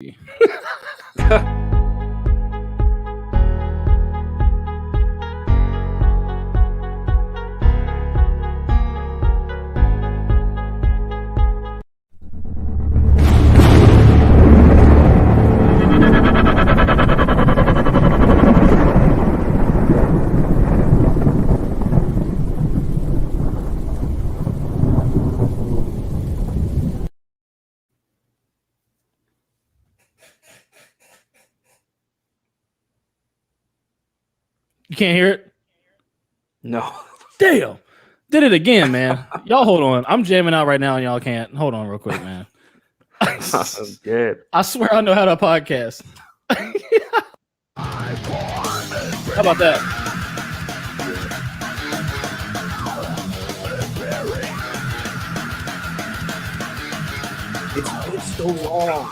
You can't hear it? No. Damn. Did it again, man. Y'all hold on. I'm jamming out right now and y'all can't. Hold on real quick, man. I'm dead. I swear I know how to podcast. How about that? It's so long.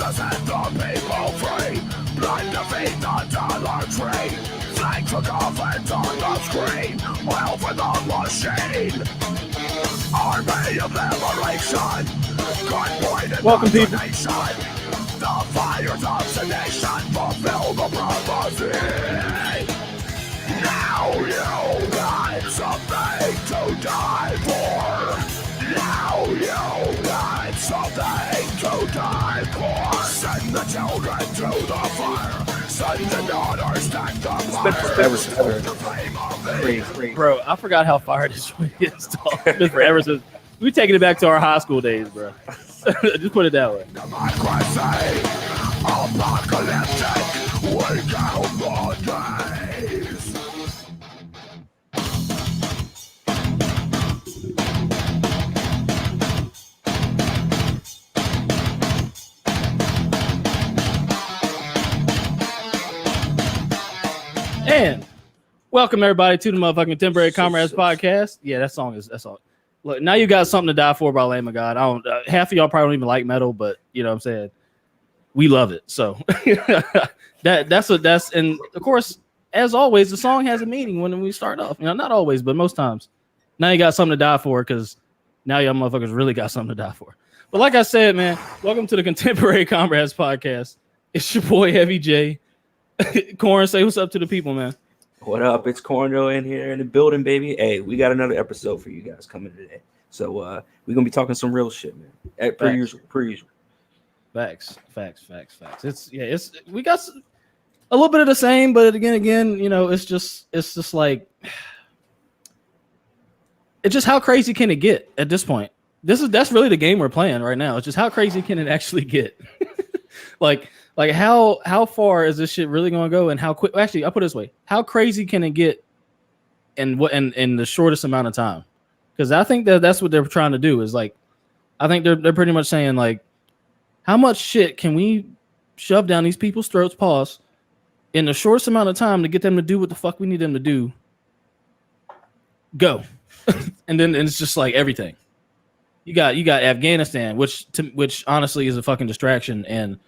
Set the people free. Blood defeat the dollar tree. Flag for coffins on the screen. Oil for the machine. Army of liberation. Gun pointed Welcome, people. nation. The fires of sedation fulfill the prophecy. Now you got something to die for. Now you got something to die for. Send the children to the fire. Send the daughters stack the fire. Bro, I forgot how fire this joint is. It's been forever since we taking it back to our high school days, bro. Just put it that way. Democracy, apocalyptic, we count the days. And welcome everybody to the motherfucking Contemporary Comrades podcast. Yeah, that's all. Look, now you got something to die for by Lamb of God. I don't. Half of y'all probably don't even like metal, but you know what I'm saying. We love it. So that's and of course, as always, the song has a meaning when we start off. You know, not always, but most times. Now you got something to die for because now y'all motherfuckers really got something to die for. But like I said, man, welcome to the Contemporary Comrades podcast. It's your boy Heavy J. Corn, say what's up to the people, man. What up? It's Corno in here in the building, baby. Hey, we got another episode for you guys coming today. So we're gonna be talking some real shit, man. Per usual. Facts. It's we got a little bit of the same, but again, you know, it's just like it's just how crazy can it get at this point? That's really the game we're playing right now. It's just how crazy can it actually get? like how far is this shit really gonna go, and how quick? Actually, I'll put it this way: how crazy can it get, in the shortest amount of time? Because I think that's what they're trying to do. Is like, I think they're pretty much saying like, how much shit can we shove down these people's throats, pause, in the shortest amount of time to get them to do what the fuck we need them to do? Go, and then it's just like everything. You got Afghanistan, which honestly is a fucking distraction. And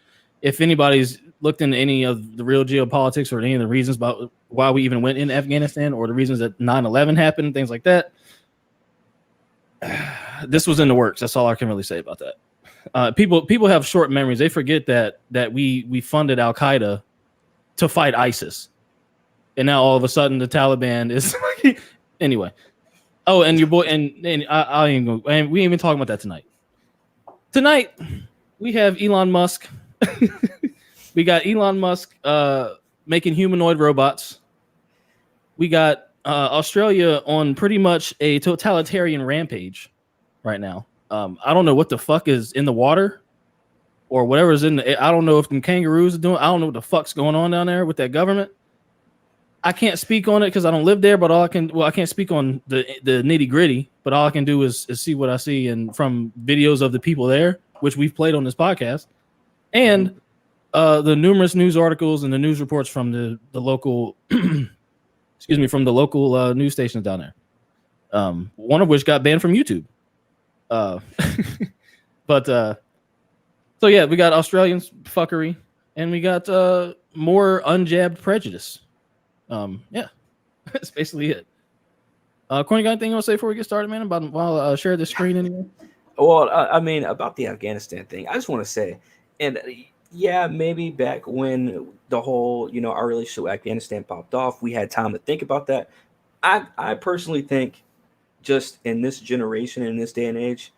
if anybody's looked into any of the real geopolitics or any of the reasons about why we even went in Afghanistan or the reasons that 9/11 happened, things like that, this was in the works. That's all I can really say about that. People have short memories. They forget that we funded Al Qaeda to fight ISIS, and now all of a sudden the Taliban is anyway. Oh, and your boy and I ain't gonna, and we ain't even talking about that tonight. Tonight we have Elon Musk. We got Elon Musk making humanoid robots. We got Australia on pretty much a totalitarian rampage right now. I don't know what the fuck is in the water or whatever's in the. I don't know if the kangaroos are doing. I don't know what the fuck's going on down there with that government. I can't speak on it because I don't live there. But I can't speak on the nitty gritty. But all I can do is see what I see and from videos of the people there, which we've played on this podcast, and the numerous news articles and the news reports from the local, from the local news stations down there. One of which got banned from YouTube. Uh, but so yeah, we got Australians fuckery, and we got more unjabbed prejudice. Yeah, that's basically it. Corny, got anything you want to say before we get started, man? About while share the screen anyway. Well, I mean, about the Afghanistan thing, I just want to say, and yeah, maybe back when the whole, our relationship with Afghanistan popped off, we had time to think about that. I personally think, just in this generation, in this day and age,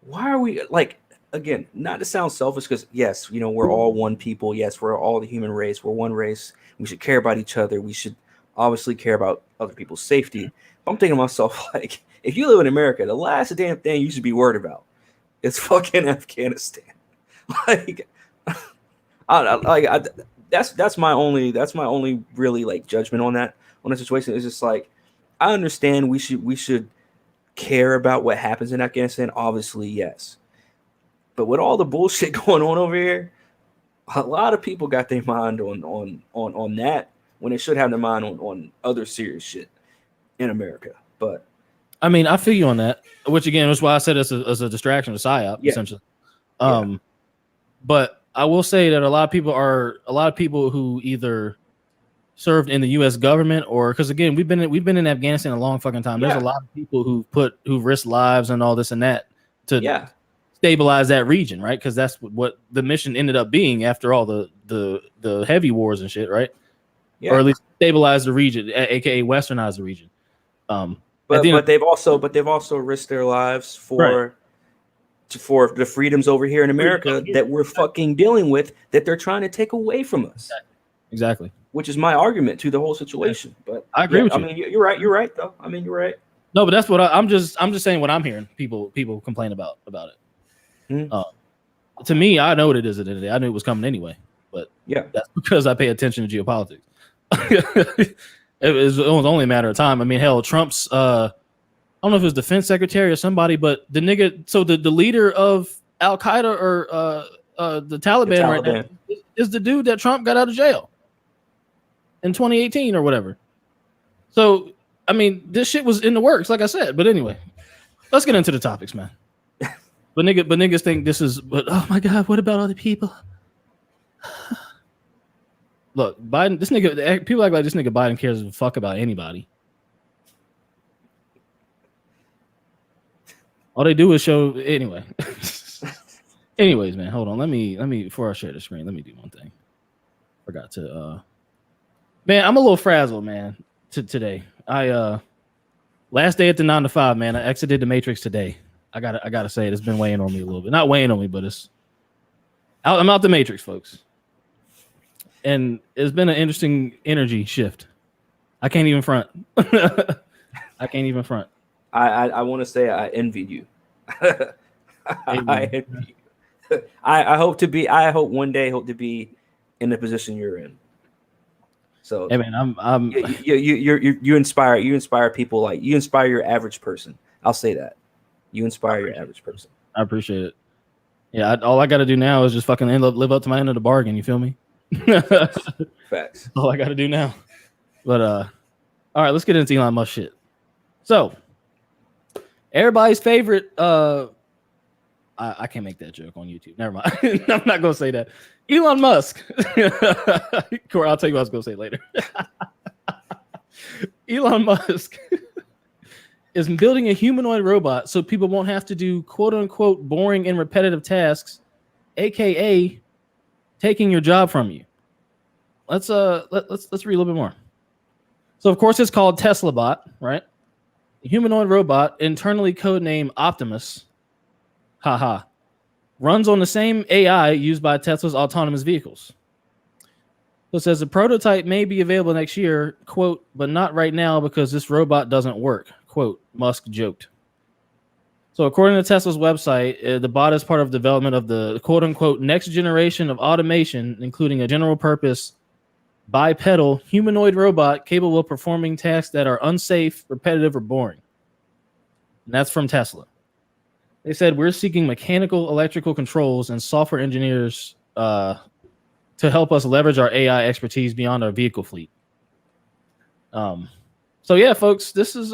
why are we like, again, not to sound selfish, because yes, we're all one people. Yes, we're all the human race. We're one race. We should care about each other. We should obviously care about other people's safety. But I'm thinking to myself, like, if you live in America, the last damn thing you should be worried about is fucking Afghanistan. Like, that's my only really like judgment on the situation. It's just like, I understand we should care about what happens in Afghanistan. Obviously, yes. But with all the bullshit going on over here, a lot of people got their mind on that when they should have their mind on other serious shit in America. But I mean, I feel you on that, which again is why I said it's a distraction, a psyop, essentially. But I will say that a lot of people who either served in the U.S. government or, because again, we've been in Afghanistan a long fucking time. There's a lot of people who risked lives and all this and that to stabilize that region, right? Because that's what the mission ended up being after all the heavy wars and shit, right? Or at least stabilize the region, aka westernize the region. But they've also risked their lives for the freedoms over here in America that we're fucking dealing with, that they're trying to take away from us. Exactly. Which is my argument to the whole situation. But I agree with you. I mean, you're right. You're right, though. I mean, you're right. No, but that's what I'm just saying what I'm hearing people complain about it. Mm-hmm. To me, I know what it is at the end of the day. I knew it was coming anyway. But that's because I pay attention to geopolitics. It was only a matter of time. I mean, hell, Trump's I don't know if it was defense secretary or somebody, but the nigga, so the leader of Al Qaeda or the Taliban right now is the dude that Trump got out of jail in 2018 or whatever. So I mean, this shit was in the works, like I said. But anyway, let's get into the topics, man. But niggas think this is. But oh my god, what about other people? Look, Biden. This nigga. People act like this nigga Biden cares a fuck about anybody. All they do is show. Anyway. Anyways, man, hold on. Let me before I share the screen. Let me do one thing. Forgot to. Man, I'm a little frazzled, man. Today, I last day at the 9 to 5, man. I exited the Matrix today. I gotta say it. It's been weighing on me a little bit. Not weighing on me, but I'm out the Matrix, folks. And it's been an interesting energy shift. I can't even front. I can't even front. I want to say I envied you. I envy you. I hope one day to be in the position you're in. So hey man, I'm you inspire people, like you inspire your average person. I'll say that. You inspire your average person. I appreciate it. Yeah, all I got to do now is just fucking live up to my end of the bargain. You feel me? Facts. All I got to do now. But all right, let's get into Elon Musk shit. So, everybody's favorite. I can't make that joke on YouTube. Never mind. I'm not gonna say that. Elon Musk. Corey, I'll tell you what I was gonna say later. Elon Musk is building a humanoid robot so people won't have to do quote unquote boring and repetitive tasks, aka taking your job from you. Let's read a little bit more. So of course it's called Tesla Bot, right? A humanoid robot, internally codenamed Optimus. Haha. Runs on the same AI used by Tesla's autonomous vehicles. So it says the prototype may be available next year, quote, but not right now because this robot doesn't work, quote, Musk joked. So according to Tesla's website, the bot is part of development of the quote unquote next generation of automation, including a general purpose bipedal humanoid robot capable of performing tasks that are unsafe, repetitive, or boring. And that's from Tesla. They said we're seeking mechanical, electrical controls and software engineers to help us leverage our AI expertise beyond our vehicle fleet. So yeah, folks, this is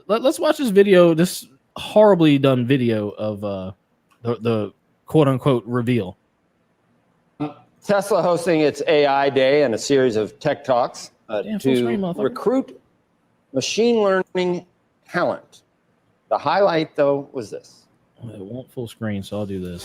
let's watch this video. This horribly done video of the quote unquote reveal. Tesla hosting its AI Day and a series of tech talks to recruit machine learning talent. The highlight, though, was this. It won't full screen, so I'll do this.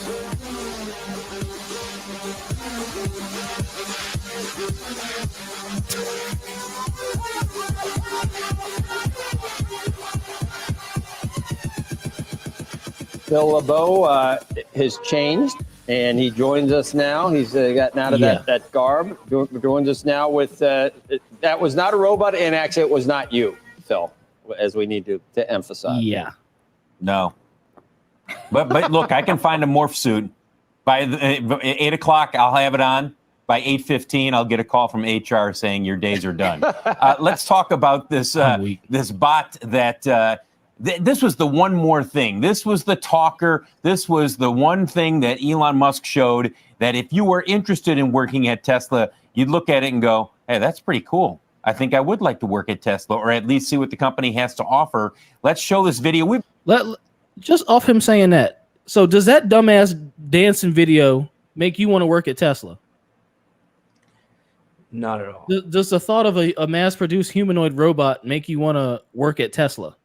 Bill LeBeau has changed, and he joins us now. He's gotten out of that garb. Joins us now with that was not a robot, and actually it was not you, Phil, as we need to emphasize. Yeah. No. But look, I can find a morph suit. By 8 o'clock, I'll have it on. By 8:15, I'll get a call from HR saying your days are done. Let's talk about this this bot that this was the one more thing. This was the talker. This was the one thing that Elon Musk showed that if you were interested in working at Tesla, you'd look at it and go, hey, that's pretty cool. I think I would like to work at Tesla, or at least see what the company has to offer. Let's show this video. Just off him saying that. So does that dumbass dancing video make you want to work at Tesla? Not at all. Does the thought of a mass-produced humanoid robot make you want to work at Tesla?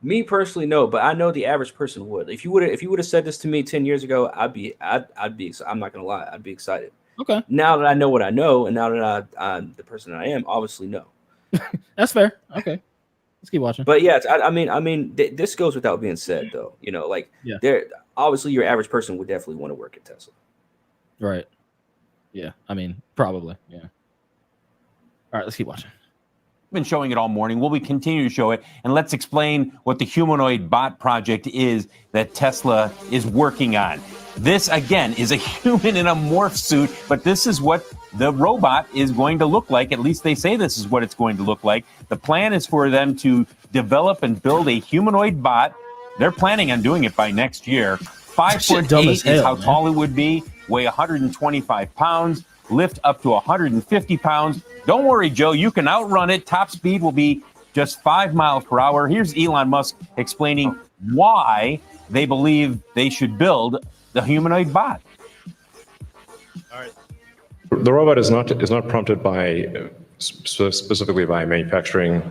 Me personally, no, but I know the average person would. If you would have said this to me 10 years ago, I'd be. I'm not gonna lie, I'd be excited. Okay. Now that I know what I know, and now that I'm the person that I am, obviously no. That's fair. Okay. Let's keep watching. But yeah, I mean, this goes without being said, though. You know, like there, obviously, your average person would definitely want to work at Tesla. Right. Yeah. I mean, probably. Yeah. All right. Let's keep watching. Been showing it all morning. Will we continue to show it? And let's explain what the humanoid bot project is that Tesla is working on. This, again, is a human in a morph suit, but this is what the robot is going to look like. At least they say this is what it's going to look like. The plan is for them to develop and build a humanoid bot. They're planning on doing it by next year. 5'8" is how tall it would be, weigh 125 pounds, lift up to 150 pounds. Don't worry, Joe, you can outrun it. Top speed will be just 5 miles per hour. Here's Elon Musk explaining why they believe they should build the humanoid bot. All right. The robot is not prompted by specifically by manufacturing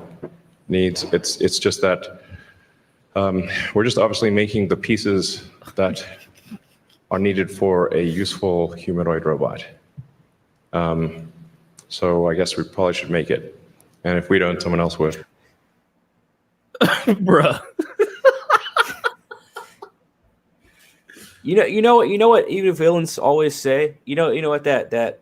needs. It's just that we're just obviously making the pieces that are needed for a useful humanoid robot. So I guess we probably should make it. And if we don't, someone else would. Bruh. You know what even villains always say? You know what that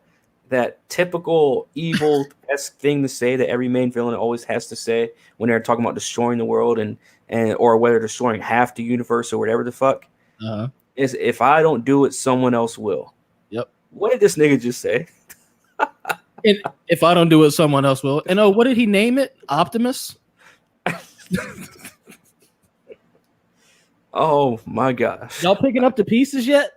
typical evil-esque thing to say that every main villain always has to say when they're talking about destroying the world and or whether destroying half the universe or whatever the fuck. Is if I don't do it, someone else will. Yep. What did this nigga just say? And if I don't do it, someone else will. And what did he name it? Optimus? Oh my gosh. Y'all picking up the pieces yet?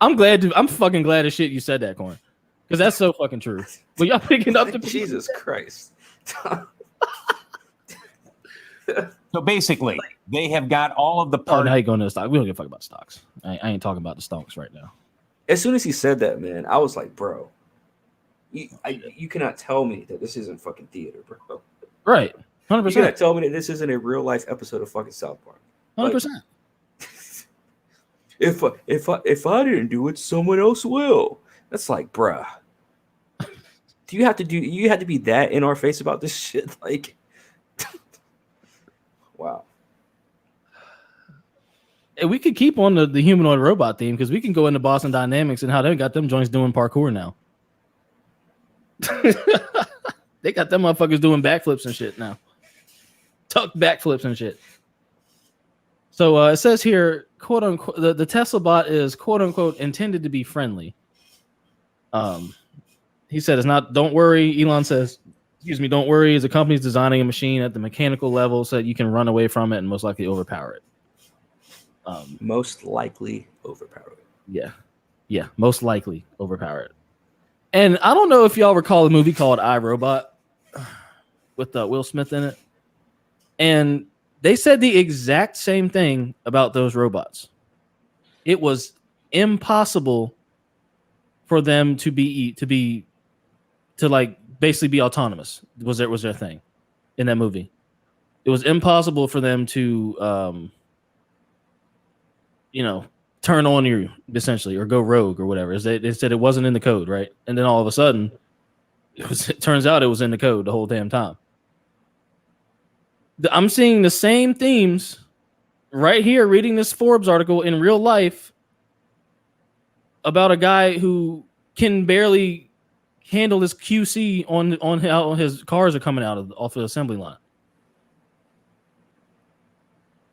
I'm fucking glad as shit you said that, Corn. Because that's so fucking true. But y'all picking up the pieces. Jesus Christ. So basically, they have got all of the Oh, parts. now you going to the stock. We don't give a fuck about stocks. I ain't talking about the stonks right now. As soon as he said that, man, I was like, bro, you cannot tell me that this isn't fucking theater, bro. Right. 100%. You cannot tell me that this isn't a real life episode of fucking South Park. 100%. If I didn't do it, someone else will. That's like, bruh. You have to be that in our face about this shit? Like, wow. We could keep on the humanoid robot theme because we can go into Boston Dynamics and how they got them joints doing parkour now. They got them motherfuckers doing backflips and shit now. Tuck backflips and shit. So it says here, quote unquote, the Tesla bot is quote unquote intended to be friendly. He said it's not. Don't worry. Elon says, excuse me, don't worry. The company's designing a machine at the mechanical level so that you can run away from it and most likely overpower it. Most likely overpower it. Yeah, most likely overpower it. And I don't know if y'all recall a movie called I, Robot with Will Smith in it. And they said the exact same thing about those robots. It was impossible for them to like basically be autonomous. Was their thing in that movie? It was impossible for them to turn on you essentially or go rogue or whatever. They said it wasn't in the code, right? And then all of a sudden, it turns out it was in the code the whole damn time. I'm seeing the same themes right here, reading this Forbes article in real life about a guy who can barely handle his QC on how his cars are coming off of the assembly line.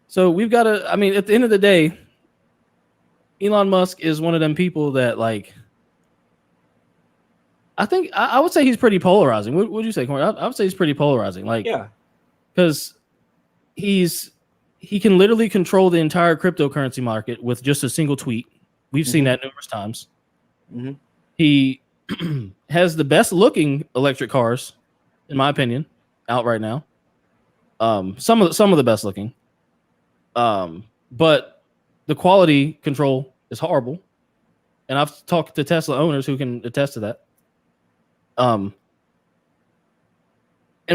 So we've got to, I mean, at the end of the day, Elon Musk is one of them people that, like, I think I would say he's pretty polarizing. What would you say, Corey? I would say he's pretty polarizing. Like, Yeah, because he can literally control the entire cryptocurrency market with just a single tweet. We've seen that numerous times. Mm-hmm. He has the best looking electric cars, in my opinion, out right now. Some of the best looking. But the quality control is horrible. And I've talked to Tesla owners who can attest to that. And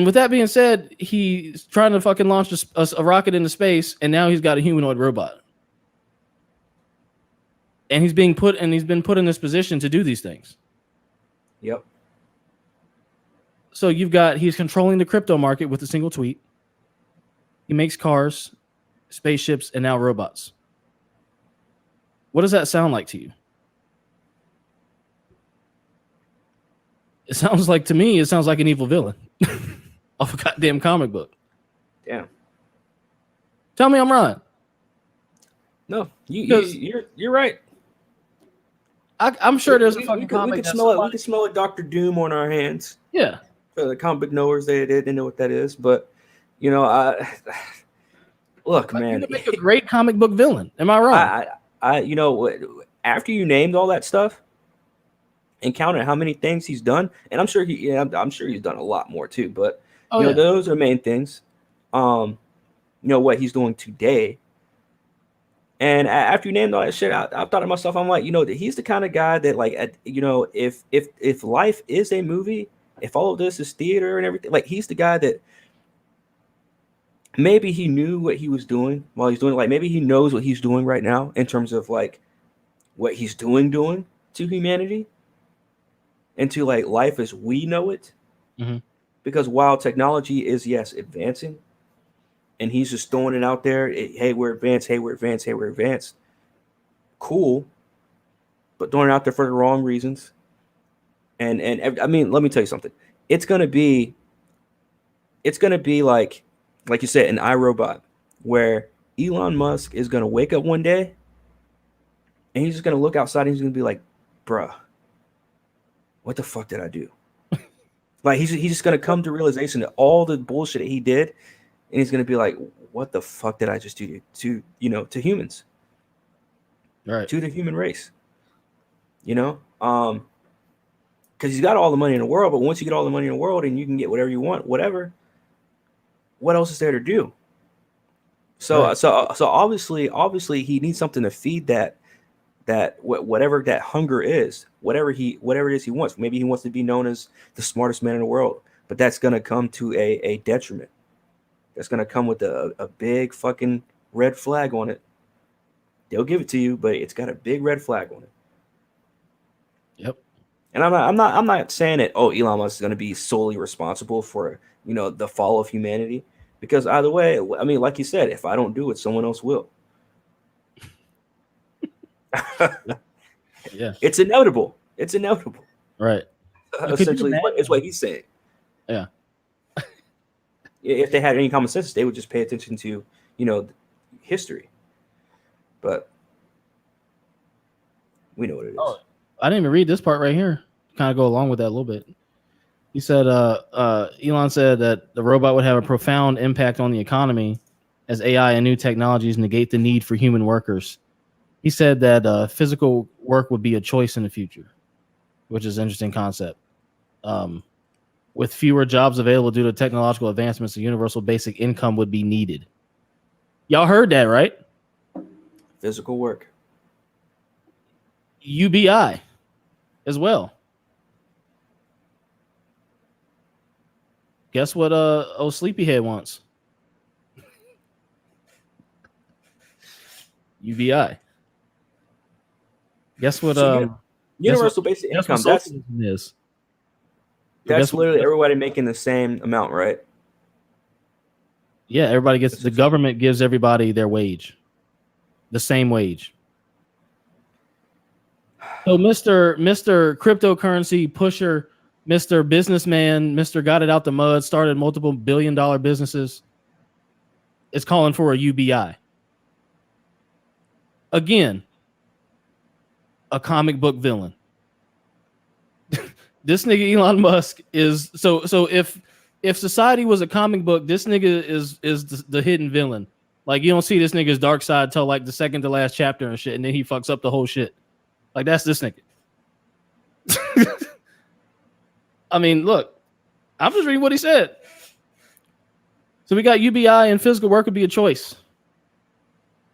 with that being said, he's trying to fucking launch a rocket into space, and now he's got a humanoid robot. And he's been put in this position to do these things. Yep. So he's controlling the crypto market with a single tweet. He makes cars, spaceships, and now robots. What does that sound like to you? It sounds like an evil villain of a goddamn comic book. Damn. Tell me I'm wrong. No, you're right. I'm sure there's a fucking comic. We can smell a Dr. Doom on our hands. Yeah. For the comic book knowers, they know what that is. But look, man, You make a great comic book villain. Am I wrong? After you named all that stuff and counted how many things he's done, and I'm sure he's done a lot more too. But those are main things. What he's doing today. And after you named all that shit, I thought to myself, I'm like, he's the kind of guy that, like, if life is a movie, if all of this is theater and everything, like, he's the guy that maybe he knew what he was doing while he's doing it. Like, maybe he knows what he's doing right now in terms of, like, what he's doing to humanity and to, like, life as we know it. Mm-hmm. Because while technology is, yes, advancing, and he's just throwing it out there. Hey, we're advanced. Hey, we're advanced. Hey, we're advanced. Cool. But throwing it out there for the wrong reasons. And I mean, let me tell you something. It's gonna be like you said, an iRobot, where Elon Musk is gonna wake up one day and he's just gonna look outside and he's gonna be like, bruh, what the fuck did I do? Like, he's just gonna come to realization that all the bullshit that he did. And he's going to be like, what the fuck did I just do to humans? Right. To the human race. Because he's got all the money in the world, but once you get all the money in the world and you can get whatever you want, whatever, what else is there to do? So Right. so obviously he needs something to feed that whatever that hunger is, whatever it is he wants. Maybe he wants to be known as the smartest man in the world, but that's going to come to a detriment. That's going to come with a big fucking red flag on it. They'll give it to you, but it's got a big red flag on it. Yep. And I'm not saying that, Elon Musk is going to be solely responsible for, the fall of humanity, because either way, I mean, like you said, if I don't do it, someone else will. Yeah. It's inevitable. Right. Essentially, it's what he's saying. Yeah. If they had any common sense, they would just pay attention to, history. But we know what it is. Oh, I didn't even read this part right here. Kind of go along with that a little bit. He said, Elon said that the robot would have a profound impact on the economy as AI and new technologies negate the need for human workers. He said that physical work would be a choice in the future, which is an interesting concept. With fewer jobs available due to technological advancements, a universal basic income would be needed. Y'all heard that, right? Physical work. UBI as well. Guess what old Sleepyhead wants? UBI. Guess what Universal basic guess income. what socialism is? That's literally everybody making the same amount, right? Yeah, everybody gets the government gives everybody their wage. The same wage. So Mr. Cryptocurrency pusher, Mr. Businessman, Mr. Got it out the mud, started multiple billion-dollar businesses, is calling for a UBI. Again, a comic book villain. This nigga Elon Musk is so if society was a comic book, this nigga is the hidden villain. Like, you don't see this nigga's dark side till like the second to last chapter and shit, and then he fucks up the whole shit. Like, that's this nigga. I mean, look, I'm just reading what he said. So we got UBI and physical work would be a choice.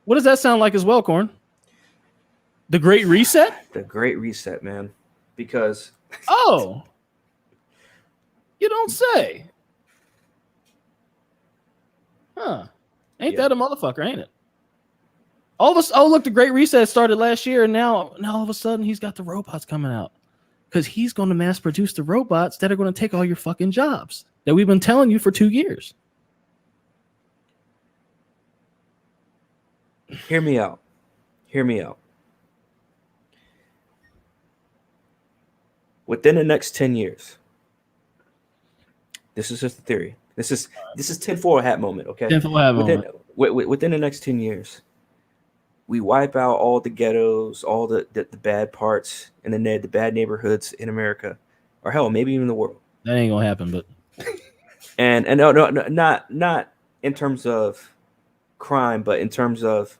What does that sound like as well, Corn? The Great Reset? The Great Reset, man. Because oh, you don't say. Huh. Ain't that a motherfucker, ain't it? Look, the Great Reset started last year, and now all of a sudden he's got the robots coming out. Because he's going to mass produce the robots that are going to take all your fucking jobs that we've been telling you for 2 years. Hear me out. Within the next 10 years, this is just a theory. This is tinfoil hat moment, okay? Tinfoil hat moment. Within the next 10 years, we wipe out all the ghettos, all the bad parts, and the bad neighborhoods in America, or hell, maybe even the world. That ain't gonna happen, but and no, not in terms of crime, but in terms of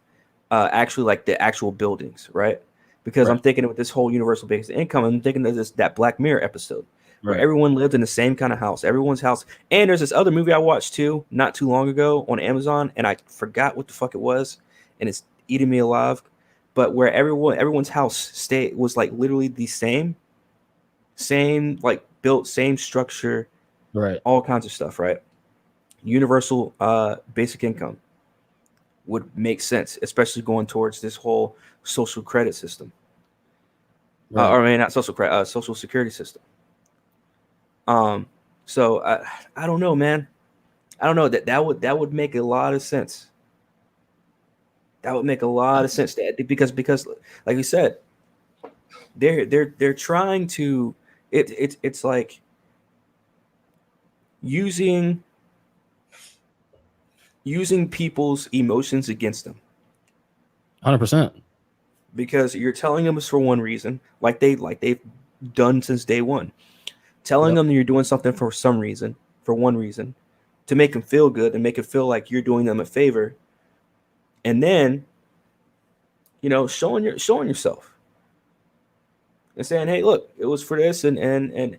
actually like the actual buildings, right? Because I'm thinking with this whole universal basic income, I'm thinking of that Black Mirror episode where everyone lived in the same kind of house, everyone's house. And there's this other movie I watched too, not too long ago on Amazon, and I forgot what the fuck it was, and it's eating me alive. But where everyone's house was like literally the same like built, same structure, right? All kinds of stuff, right? Universal basic income would make sense, especially going towards this whole social credit system. Right. Or I mean, not social credit, social security system. So I don't know, man. I don't know that would make a lot of sense. That would make a lot of sense because like we said, they're trying to it's like using people's emotions against them. 100%. Because you're telling them it's for one reason, like they've done since day one. Telling them that you're doing something for some reason, for one reason, to make them feel good and make it feel like you're doing them a favor. And then, showing yourself and saying, "Hey, look, it was for this," and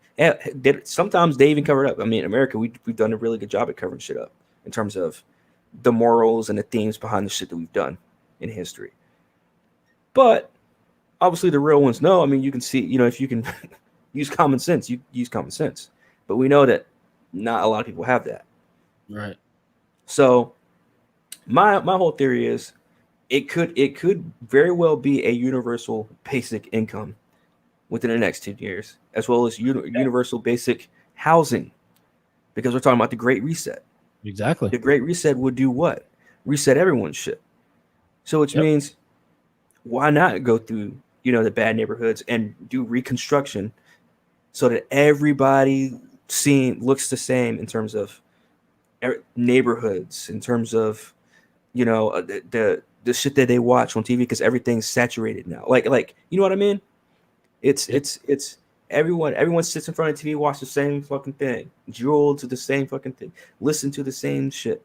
sometimes they even cover it up. I mean, in America, we've done a really good job at covering shit up in terms of the morals and the themes behind the shit that we've done in history. But obviously, the real ones know. I mean, you can see, if you can use common sense, you use common sense. But we know that not a lot of people have that. Right. So my whole theory is it could very well be a universal basic income within the next 10 years, as well as universal basic housing, because we're talking about the Great Reset. Exactly. The Great Reset would do what? Reset everyone's shit. So which means why not go through, the bad neighborhoods and do reconstruction so that everybody looks the same in terms of neighborhoods, in terms of, the shit that they watch on TV, because everything's saturated now. Like, you know what I mean? It's everyone sits in front of TV, watch the same fucking thing, drool to the same fucking thing, listen to the same shit.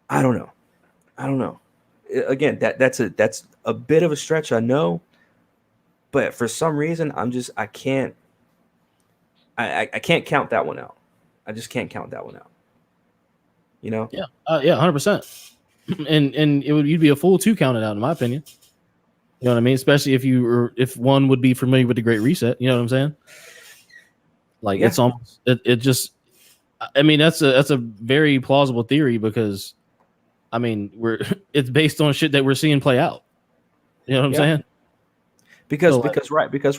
I don't know. Again, that's a bit of a stretch, I know, but for some reason I I can't count that one out. I just can't count that one out. You know? Yeah, 100%. And you'd be a fool to count it out, in my opinion. You know what I mean? Especially if one would be familiar with the Great Reset. You know what I'm saying? Like it's almost it just. I mean, that's a very plausible theory because, I mean, it's based on shit that we're seeing play out. You know what I'm saying? Because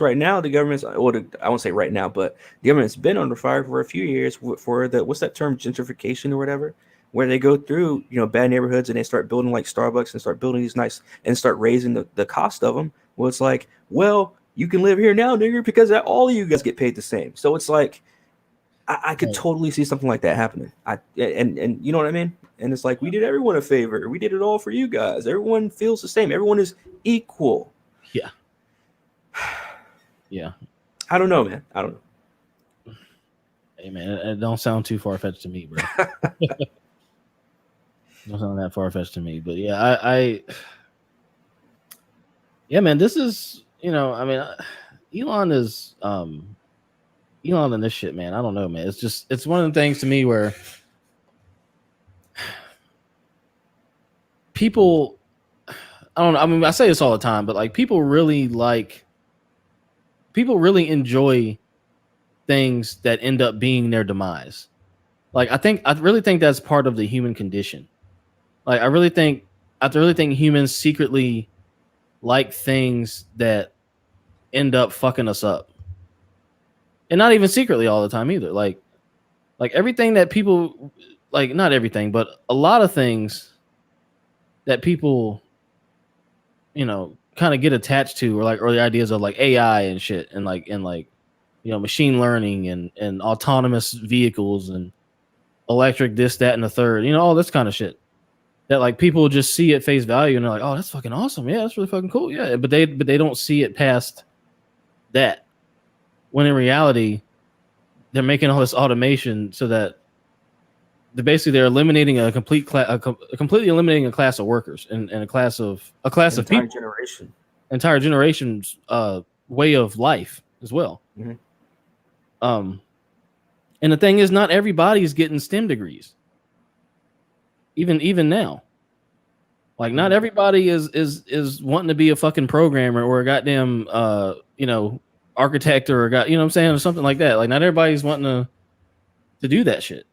right now the government's, I won't say right now, but the government's been under fire for a few years for the, what's that term, gentrification or whatever, where they go through, you know, bad neighborhoods and they start building like Starbucks and start building these nice and start raising the cost of them. Well, it's like, well, you can live here now, nigger, because all of you guys get paid the same. So it's like, I could totally see something like that happening. And you know what I mean? And it's like, we did everyone a favor. We did it all for you guys. Everyone feels the same. Everyone is equal. Yeah. Yeah. I don't know, man. I don't know. Hey, man, it don't sound too far-fetched to me, bro. Don't sound that far-fetched to me. But yeah, yeah, man, this is, you know, I mean, Elon is Elon and this shit, man. I don't know, man. It's one of the things to me where people, I don't know. I mean, I say this all the time, but like people really enjoy things that end up being their demise. Like I really think that's part of the human condition. Like I really think humans secretly like things that end up fucking us up. And not even secretly all the time either. Like everything that people, like, not everything, but a lot of things that people, you know, kind of get attached to, or the ideas of like AI and shit, and like you know, machine learning and autonomous vehicles and electric this, that, and the third, you know, all this kind of shit that like people just see at face value and they're like, oh, that's fucking awesome. Yeah, that's really fucking cool. Yeah. But they don't see it past that. When in reality, they're making all this automation so that they're eliminating completely eliminating a class of workers and a class of people, entire generation's way of life as well. Mm-hmm. And the thing is, not everybody's getting STEM degrees. Even now, like not everybody is wanting to be a fucking programmer or a goddamn you know, architect or you know what I'm saying, or something like that. Like not everybody's wanting to do that shit.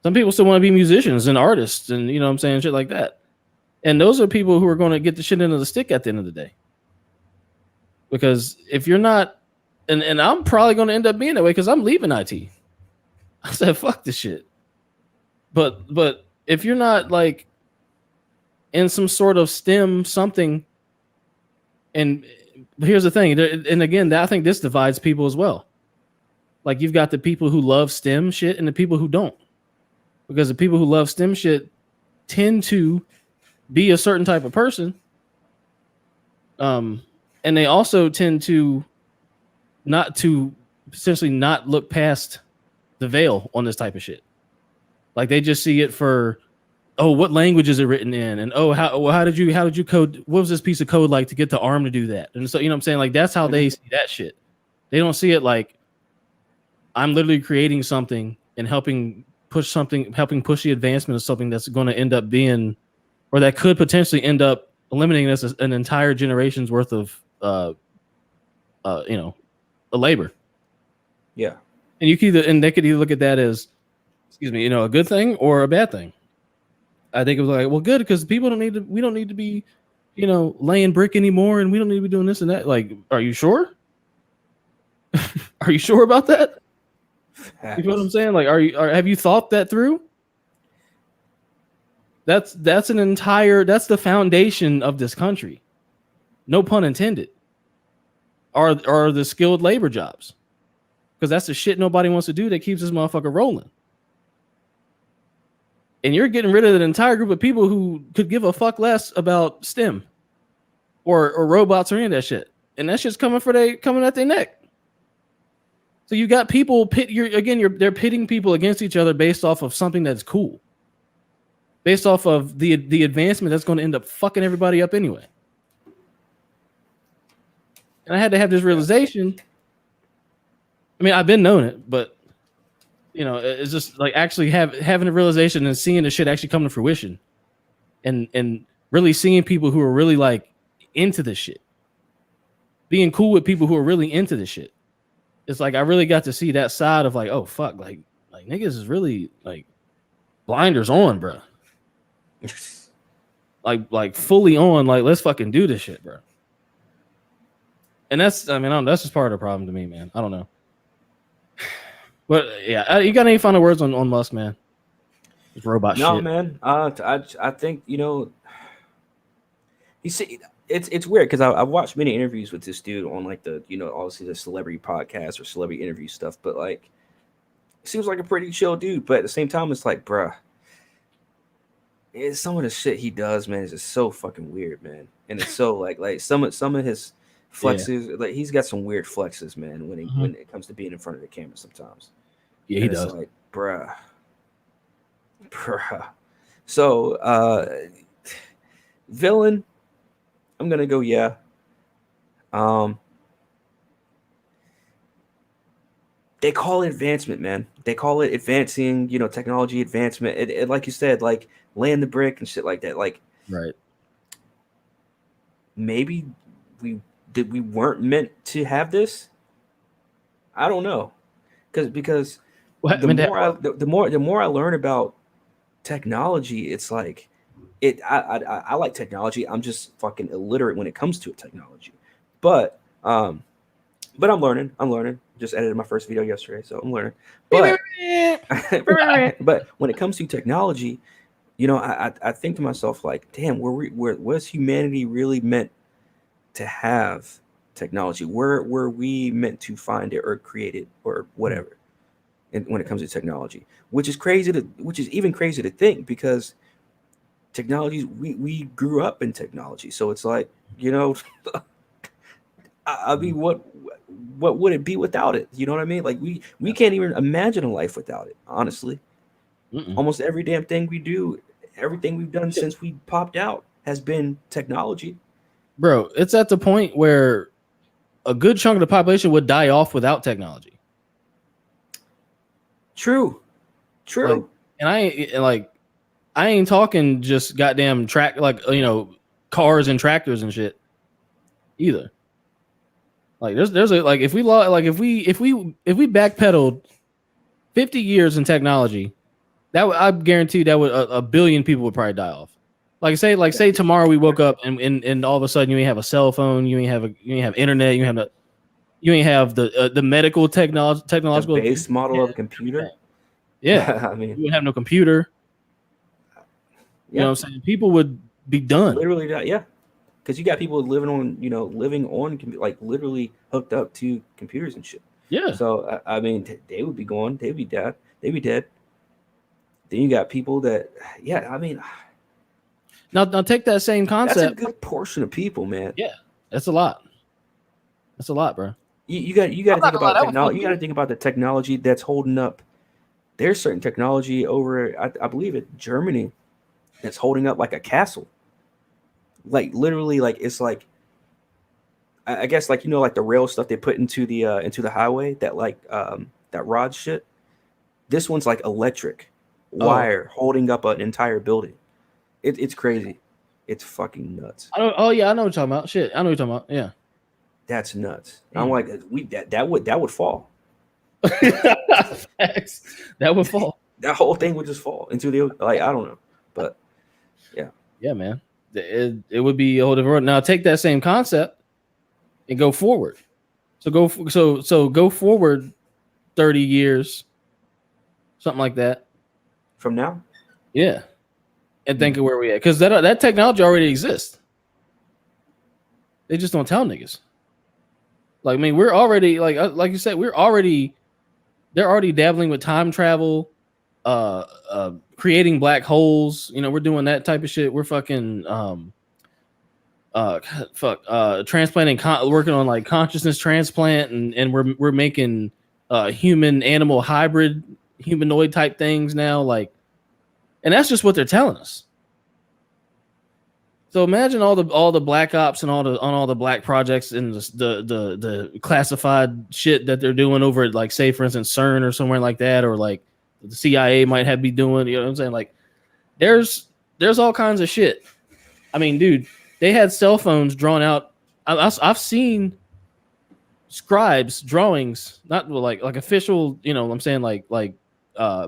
Some people still want to be musicians and artists and, you know what I'm saying, shit like that. And those are people who are going to get the shit into the stick at the end of the day. Because if you're not, and I'm probably going to end up being that way because I'm leaving IT. I said fuck this shit. But if you're not like in some sort of STEM something, and here's the thing, and again, I think this divides people as well. Like you've got the people who love STEM shit and the people who don't. Because the people who love STEM shit tend to be a certain type of person. And they also tend to essentially not look past the veil on this type of shit. Like they just see it for, oh, what language is it written in? And oh, how did you code? What was this piece of code like to get the ARM to do that? And so, you know what I'm saying? Like that's how they see that shit. They don't see it like I'm literally creating something and helping push the advancement of something that's going to end up being, or that could potentially end up eliminating us an entire generation's worth of you know, a labor. Yeah. And they could either look at that as, excuse me, you know, a good thing or a bad thing. I think it was like, well, good, because we don't need to be, you know, laying brick anymore, and we don't need to be doing this and that. Like, are you sure? Are you sure about that? You know what I'm saying? Like, have you thought that through? That's the foundation of this country. No pun intended. Are the skilled labor jobs. Because that's the shit nobody wants to do that keeps this motherfucker rolling. And you're getting rid of an entire group of people who could give a fuck less about STEM or robots or any of that shit. And that shit's coming at their neck. So you got people they're pitting people against each other based off of something that's cool. Based off of the advancement that's going to end up fucking everybody up anyway. And I had to have this realization I mean, I've been knowing it, but it's just like actually having the realization and seeing the shit actually come to fruition, and really seeing people who are really like into this shit, being cool with people who are really into this shit. It's like I really got to see that side of like, oh fuck, like niggas is really like blinders on, bro. like fully on, like let's fucking do this shit, bro. And that's that's just part of the problem to me, man. I don't know. But yeah, you got any final words on Musk, man? This robot No, shit. man. I think you see, it's weird because I've watched many interviews with this dude on like the obviously the celebrity podcast or celebrity interview stuff, but like seems like a pretty chill dude. But at the same time, it's like, bruh, some of the shit he does, man, is just so fucking weird, man. And it's so like some of his flexes, like he's got some weird flexes, man. When it comes to being in front of the camera, sometimes. Yeah, he does. Like, bruh. So, villain, I'm gonna go. Yeah. They call it advancement, man. They call it advancing, technology advancement. It like you said, like laying the brick and shit like that. Like, right. Maybe we weren't meant to have this. I don't know, because the more I learn about technology, it's like I like technology. I'm just fucking illiterate when it comes to technology, but I'm learning. Just edited my first video yesterday, so I'm learning. But but when it comes to technology, I think to myself like, damn, was humanity really meant to have technology? Were we meant to find it or create it or whatever? And when it comes to technology, which is even crazy to think, because technology, we grew up in technology, so it's like, I mean, what would it be without it? You know what I mean? Like we can't even imagine a life without it, honestly. Almost every damn thing we do, everything we've done since we popped out has been technology. Bro, it's at the point where a good chunk of the population would die off without technology. True. Like, and I ain't talking just goddamn cars and tractors and shit either. Like there's a like if we backpedaled 50 years in technology, I guarantee that would a billion people would probably die off. Say tomorrow we woke up and all of a sudden you ain't have a cell phone, you ain't have internet, you ain't have the medical technological the base model of a computer. Yeah. I mean, you wouldn't have no computer. You know what I'm saying? People would be done. Literally, yeah. Because you got people living on like literally hooked up to computers and shit. Yeah. So I mean, they would be gone. They'd be dead. They'd be dead. Then you got people that, yeah. I mean, now take that same concept. That's a good portion of people, man. Yeah, that's a lot. That's a lot, bro. You got to think about technology. You got to think about the technology that's holding up. There's certain technology over, I believe, in Germany, that's holding up like a castle. Like literally, like it's like, I guess like like the rail stuff they put into the highway, that that rod shit. This one's like electric wire holding up an entire building. It's crazy. It's fucking nuts. I know what you're talking about. Shit, I know what you're talking about. Yeah, that's nuts. I'm like, that would fall. Facts. That would fall. That whole thing would just fall into the, like, I don't know, but yeah, man. It would be a whole different world. Now take that same concept and go forward. So go forward 30 years, something like that. From now? Yeah. And think of where we at. Because that technology already exists. They just don't tell niggas. Like, I mean, we're already, like you said, they're already dabbling with time travel, creating black holes. We're doing that type of shit. We're fucking transplanting, working on like consciousness transplant, and we're making human animal hybrid humanoid type things now, like, and that's just what they're telling us. So imagine all the black ops and all the black projects and the classified shit that they're doing over at, like, say for instance CERN or somewhere like that, or like the CIA might be doing. You know what I'm saying? Like there's all kinds of shit. I mean, dude, they had cell phones drawn out. I've seen scribes drawings, not like official. You know what I'm saying? Like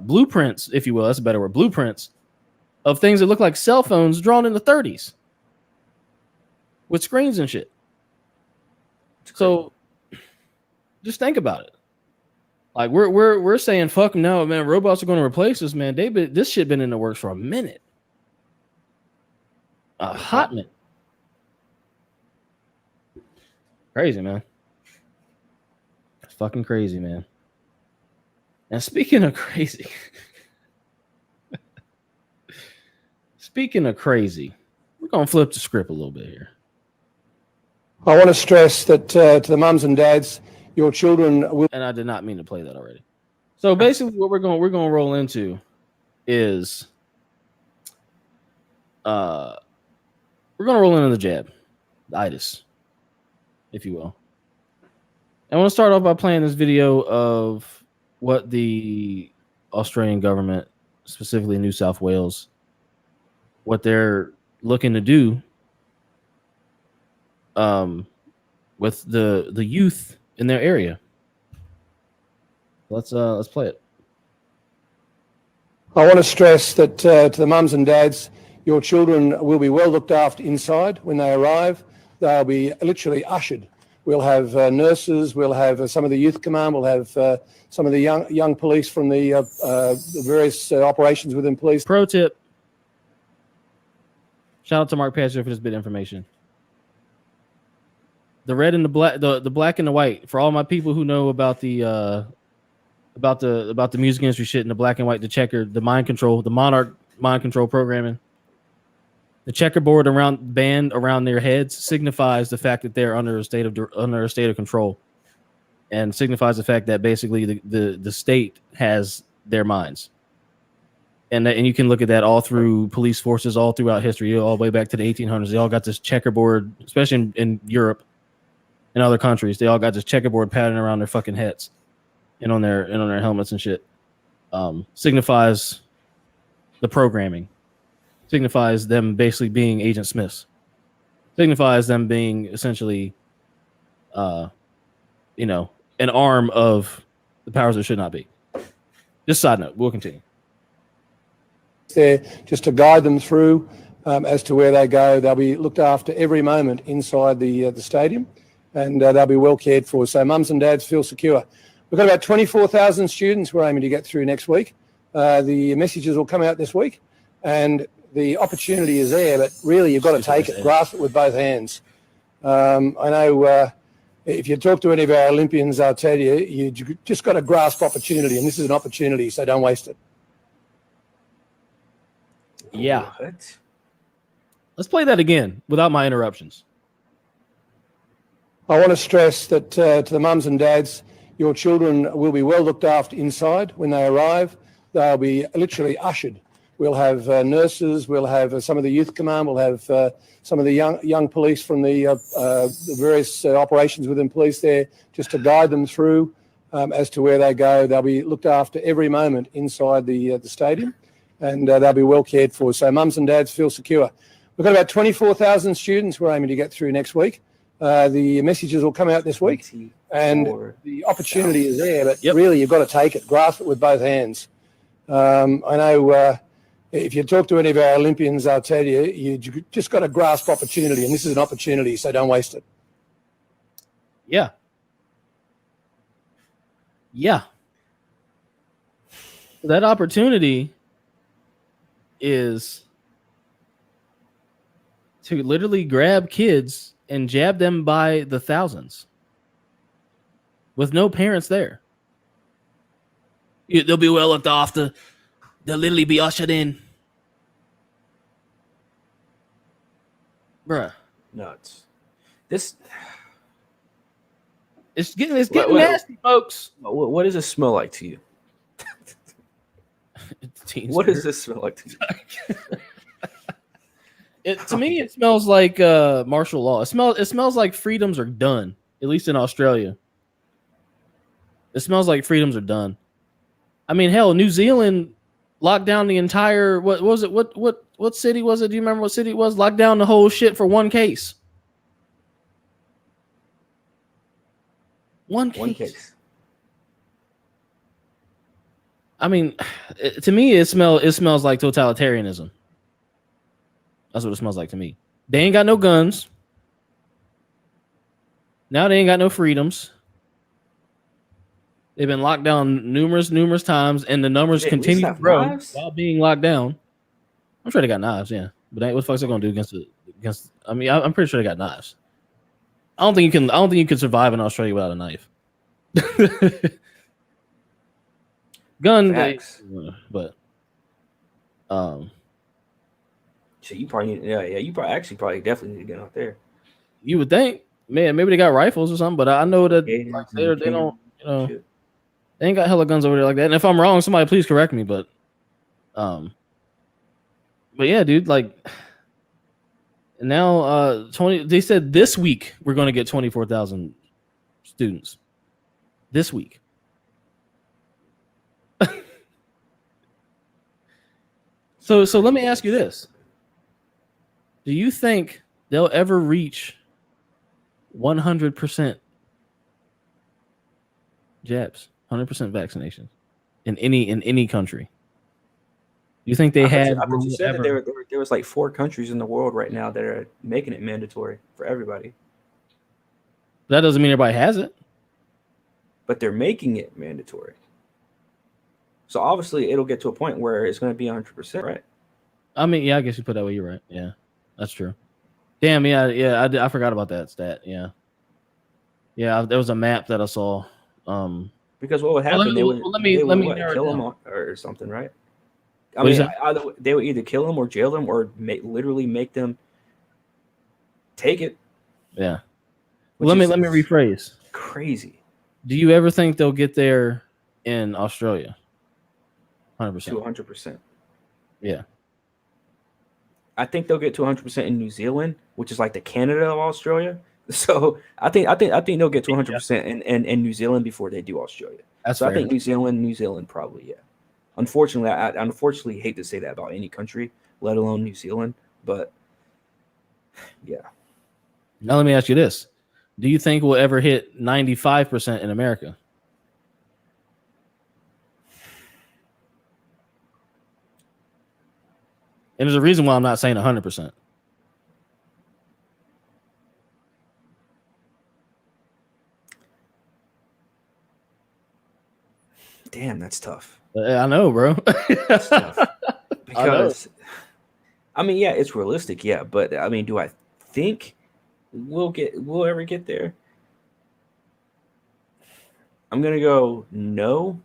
blueprints, if you will. That's a better word. Blueprints of things that look like cell phones drawn in the 30s. With screens and shit. So just think about it. Like we're saying fuck no, man, robots are going to replace us, man. This shit been in the works for a minute. A hot minute. Crazy, man. It's fucking crazy, man. And speaking of crazy, we're going to flip the script a little bit here. I want to stress that to the mums and dads, your children will. And I did not mean to play that already. So basically, what we're going to roll into is, we're going to roll into the jab, the itis, if you will. I want to start off by playing this video of what the Australian government, specifically New South Wales, what they're looking to do with the youth in their area. Let's play it. I want to stress that to the mums and dads, your children will be well looked after inside when they arrive. They'll be literally ushered. We'll have nurses. We'll have some of the youth command. We'll have some of the young police from the various operations within police. Pro tip. Shout out to Mark Pastor for this bit of information. The red and the black, the black and the white. For all my people who know about the music industry shit and the black and white, the checker, the mind control, the monarch mind control programming. The checkerboard band around their heads signifies the fact that they're under a state of control, and signifies the fact that basically the state has their minds. And you can look at that all through police forces, all throughout history, all the way back to the 1800s. They all got this checkerboard, especially in Europe and other countries. They all got this checkerboard pattern around their fucking heads and on their helmets and shit. Signifies the programming. Signifies them basically being Agent Smiths. Signifies them being essentially, an arm of the powers that should not be. Just side note. We'll continue. There just to guide them through as to where they go. They'll be looked after every moment inside the stadium, and they'll be well cared for. So mums and dads feel secure. We've got about 24,000 students we're aiming to get through next week. The messages will come out this week, and the opportunity is there, but really you've got to take it, grasp it with both hands. I know if you talk to any of our Olympians, they'll tell you, you just got to grasp opportunity, and this is an opportunity, so don't waste it. Yeah. What? Let's play that again without my interruptions. I want to stress that to the mums and dads, your children will be well looked after inside when they arrive. They'll be literally ushered. We'll have nurses. We'll have some of the youth command. We'll have some of the young police from the various operations within police there, just to guide them through as to where they go. They'll be looked after every moment inside the stadium, and they'll be well cared for. So mums and dads feel secure. We've got about 24,000 students we're aiming to get through next week. The messages will come out this week, and the opportunity is there, but really you've got to take it, grasp it with both hands. I know if you talk to any of our Olympians, they'll tell you, you just got to grasp opportunity, and this is an opportunity, so don't waste it. Yeah. Yeah. That opportunity is to literally grab kids and jab them by the thousands with no parents there. They'll be well looked after. They'll literally be ushered in. Bruh. Nuts. It's getting nasty, folks. What does this smell like to you? What does this smell like to you? To me, it smells like martial law. It smells like freedoms are done. At least in Australia, it smells like freedoms are done. I mean, hell, New Zealand locked down the entire. What was it? What city was it? Do you remember what city it was? Locked down the whole shit for one case. One case. I mean, to me, it smells like totalitarianism. That's what it smells like to me. They ain't got no guns. Now they ain't got no freedoms. They've been locked down numerous times, and the numbers continue to grow while being locked down. I'm sure they got knives, yeah. But what the fuck's they gonna do against? I mean, I'm pretty sure they got knives. I don't think you can survive in Australia without a knife. Gun, but so you probably need, you probably definitely need to get out there. You would think, man, maybe they got rifles or something, but I know that like, they don't, they ain't got hella guns over there like that. And if I'm wrong, somebody please correct me. But yeah, dude, like now 20. They said this week we're going to get 24,000 students. This week. So let me ask you this: do you think they'll ever reach 100% jabs, 100% vaccination in any country? You think they had? I bet you said that there was like 4 countries in the world right now that are making it mandatory for everybody. That doesn't mean everybody has it. But they're making it mandatory. So obviously it'll get to a point where it's going to be 100%, right? I mean, yeah, I guess you put that way. You're right. Yeah, that's true. Damn, yeah, I forgot about that stat. Yeah, there was a map that I saw. Because what would happen? They would kill them or something, right? I mean, they would either kill them or jail them or literally make them take it. Yeah. Let me rephrase. Crazy. Do you ever think they'll get there in Australia? 100%. 200%. Yeah. I think they'll get to 100% in New Zealand, which is like the Canada of Australia. So I think they'll get to 100% in New Zealand before they do Australia. That's so fair. I think New Zealand probably, yeah. Unfortunately, I unfortunately hate to say that about any country, let alone New Zealand, but yeah. Now let me ask you this: do you think we'll ever hit 95% in America? And there's a reason why I'm not saying 100%. Damn, that's tough. I know, bro. That's tough. Because, I mean, yeah, it's realistic, yeah. But, I mean, do I think we'll ever get there? I'm going to go no.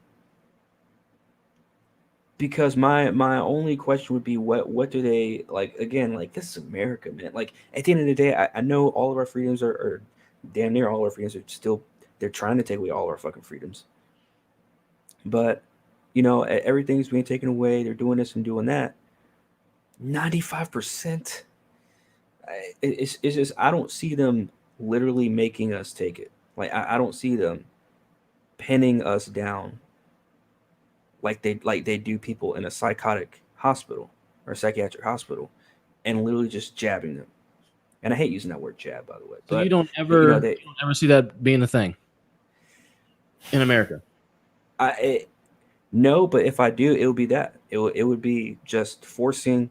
Because my only question would be what do they like? Again, like this is America, man. Like at the end of the day, I know all of our freedoms are damn near all our freedoms are still, they're trying to take away all our fucking freedoms. But everything's being taken away. They're doing this and doing that. 95%. It's just I don't see them literally making us take it. Like I don't see them pinning us down. Like they do people in a psychotic hospital or psychiatric hospital, and literally just jabbing them. And I hate using that word jab, by the way. So you don't ever see that being a thing in America. No, but if I do, it would be that. It would be just forcing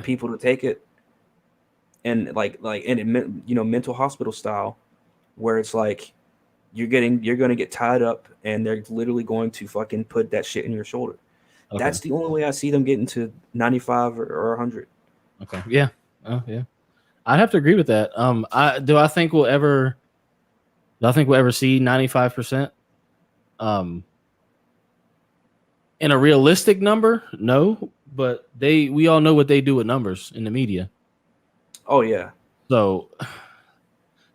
people to take it, and mental hospital style, where it's like. You're going to get tied up, and they're literally going to fucking put that shit in your shoulder. Okay. That's the only way I see them getting to 95 or 100. Okay. Yeah. Oh, yeah. I'd have to agree with that. Do I think we'll ever see 95%? In a realistic number? No, but we all know what they do with numbers in the media. Oh yeah. So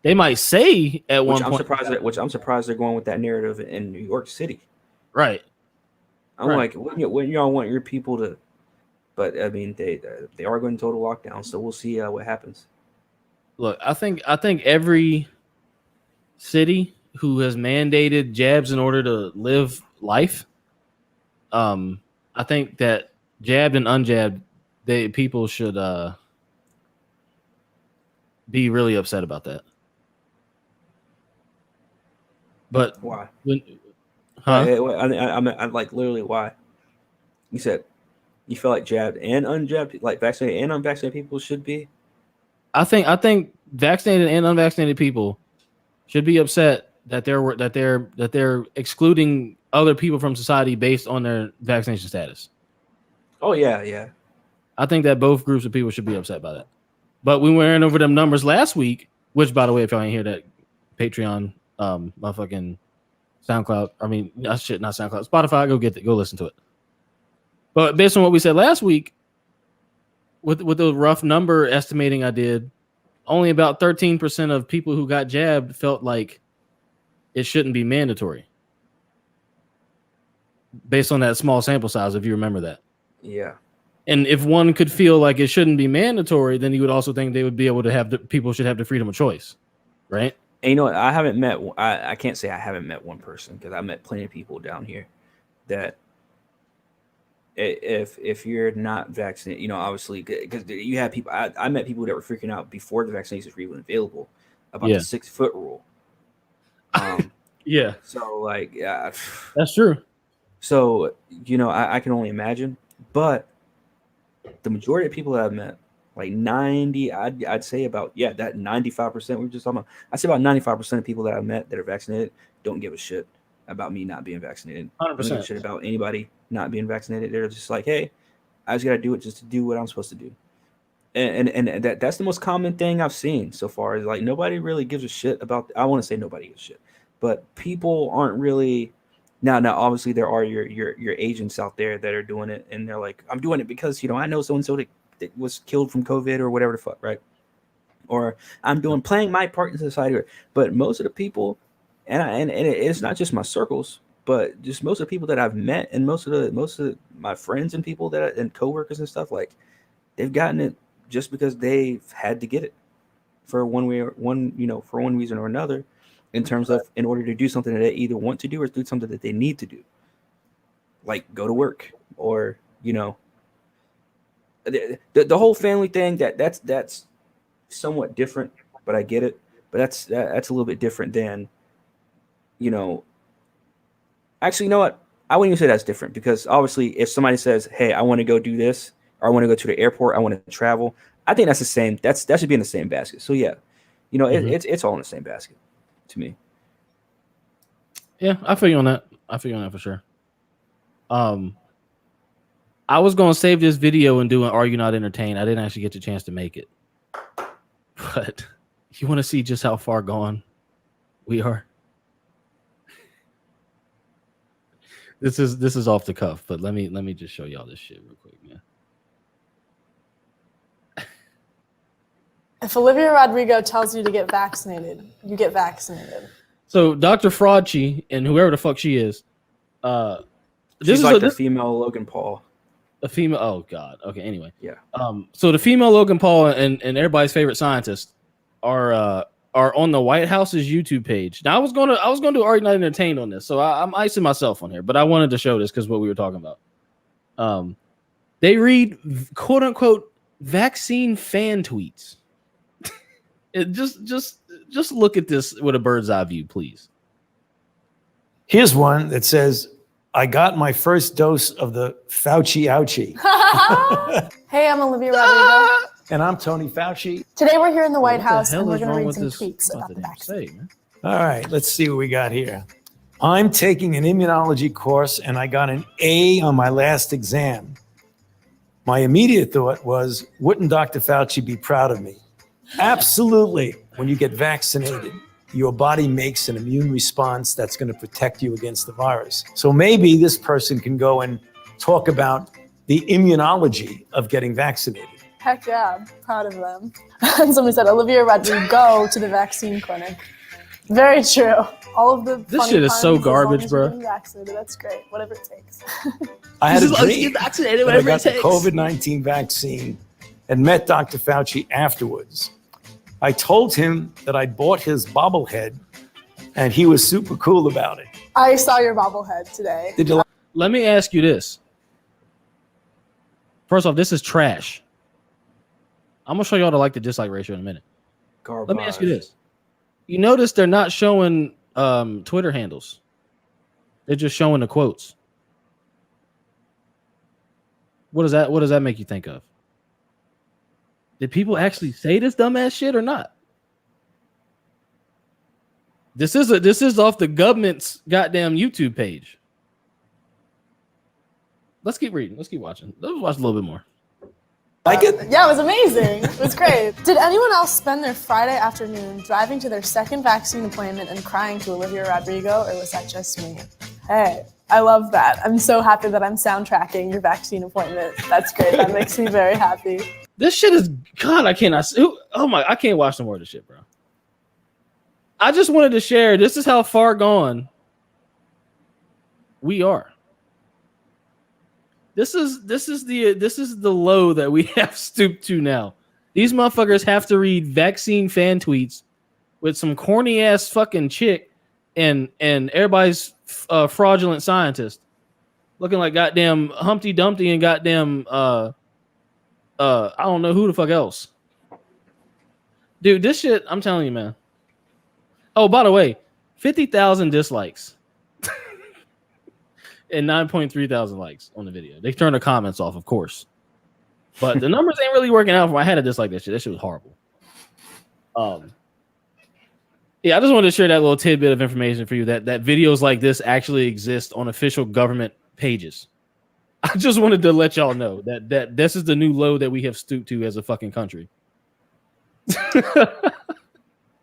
they might say at one point, I'm surprised they're going with that narrative in New York City. Right. I'm like, wouldn't y'all want your people to But I mean, they are going to total lockdown, so we'll see what happens. Look, I think every city who has mandated jabs in order to live life, I think that jabbed and unjabbed, people should be really upset about that. But Why? I'm like literally why? You said you feel like jabbed and unjabbed, like vaccinated and unvaccinated people should be. I think vaccinated and unvaccinated people should be upset that they're excluding other people from society based on their vaccination status. Oh yeah. I think that both groups of people should be upset by that. But we went over them numbers last week, which, by the way, if y'all ain't hear that, Patreon, my fucking SoundCloud, not SoundCloud, Spotify, go listen to it. But based on what we said last week, with the rough number estimating I did, only about 13% of people who got jabbed felt like it shouldn't be mandatory. Based on that small sample size, if you remember that. Yeah. And if one could feel like it shouldn't be mandatory, then you would also think they would be able to people should have the freedom of choice, right? And you know what? I can't say I haven't met one person, because I met plenty of people down here that if you're not vaccinated, obviously, because you have people, I met people that were freaking out before the vaccinations were even available about the 6 foot rule. Yeah. So like, yeah, that's true. So, I can only imagine, but the majority of people that I've met, like 90, I'd say about, that 95% we were just talking about. I'd say about 95% of people that I've met that are vaccinated don't give a shit about me not being vaccinated. 100%. Don't give a shit about anybody not being vaccinated. They're just like, hey, I just got to do it just to do what I'm supposed to do. And that's the most common thing I've seen so far, is like nobody really gives a shit about, I want to say nobody gives a shit, but people aren't really. Now, obviously, there are your agents out there that are doing it, and they're like, I'm doing it because, I know so-and-so that was killed from COVID or whatever the fuck, right? Or I'm playing my part in society. But most of the people, and it's not just my circles, but just most of the people that I've met, and most of my friends and people and coworkers and stuff, like, they've gotten it just because they've had to get it for one reason or another. In terms of, in order to do something that they either want to do or do something that they need to do, like go to work, or the whole family thing. That's somewhat different, but I get it. But that's a little bit different than, Actually, you know what? I wouldn't even say that's different, because obviously, if somebody says, "Hey, I want to go do this," or "I want to go to the airport," "I want to travel," I think that's the same. That should be in the same basket. So yeah, it's all in the same basket. To me. Yeah, I feel you on that. For sure. I was gonna save this video and do an "Are You Not Entertained?" I didn't actually get the chance to make it. But you want to see just how far gone we are? This is off the cuff, but let me just show y'all this shit real quick, man. If Olivia Rodrigo tells you to get vaccinated, you get vaccinated. So Dr. Fraudchi and whoever the fuck she is, she's like the female Logan Paul. A female. Oh God. Okay. Anyway. Yeah. So the female Logan Paul and everybody's favorite scientist are on the White House's YouTube page. Now I was gonna do Are You Not Entertained on this, so I'm icing myself on here, but I wanted to show this because what we were talking about. They read quote unquote vaccine fan tweets. Just look at this with a bird's eye view, please. Here's one that says, "I got my first dose of the Fauci ouchie." Hey, I'm Olivia Rodrigo. And I'm Tony Fauci. Today we're here in the White What the House, hell and we're is going to wrong read with some this tweets about fucking the vaccine. say, man? All right, let's see what we got here. "I'm taking an immunology course and I got an A on my last exam. My immediate thought was, wouldn't Dr. Fauci be proud of me? Absolutely. When you get vaccinated, your body makes an immune response that's going to protect you against the virus. So maybe this person can go and talk about the immunology of getting vaccinated." Heck yeah, I'm proud of them. And somebody said, Olivia Rodrigo, go to the vaccine clinic. Very true. All of the This funny shit is puns, so as long garbage, as you're bro. getting vaccinated, that's great. Whatever it takes. I had a This is like dream get vaccinated, that I whatever got it the takes. COVID-19 vaccine and met Dr. Fauci afterwards. I told him that I bought his bobblehead, and he was super cool about it. I saw your bobblehead today. Did you like Let me ask you this. First off, this is trash. I'm gonna show y'all the like to dislike ratio in a minute. Garbage. Let me ask you this. You notice they're not showing Twitter handles. They're just showing the quotes. What does that make you think of? Did people actually say this dumbass shit or not? This is off the government's goddamn YouTube page. Let's keep reading. Let's keep watching. Let's watch a little bit more. it? Yeah, it was amazing. It was great. Did anyone else spend their Friday afternoon driving to their second vaccine appointment and crying to Olivia Rodrigo, or was that just me? Hey, I love that. I'm so happy that I'm soundtracking your vaccine appointment. That's great. That makes me very happy. This shit is God. I cannot. Oh my! I can't watch no more of this shit, bro. I just wanted to share. This is how far gone we are. This is the low that we have stooped to now. These motherfuckers have to read vaccine fan tweets with some corny ass fucking chick and everybody's fraudulent scientist looking like goddamn Humpty Dumpty and goddamn I don't know who the fuck else. Dude, this shit, I'm telling you, man. Oh, by the way, 50,000 dislikes and 9.3 thousand likes on the video. They turned the comments off, of course. But the numbers ain't really working out for me. I had to dislike that shit. That shit was horrible. Yeah, I just wanted to share that little tidbit of information for you that videos like this actually exist on official government pages. I just wanted to let y'all know that this is the new low that we have stooped to as a fucking country.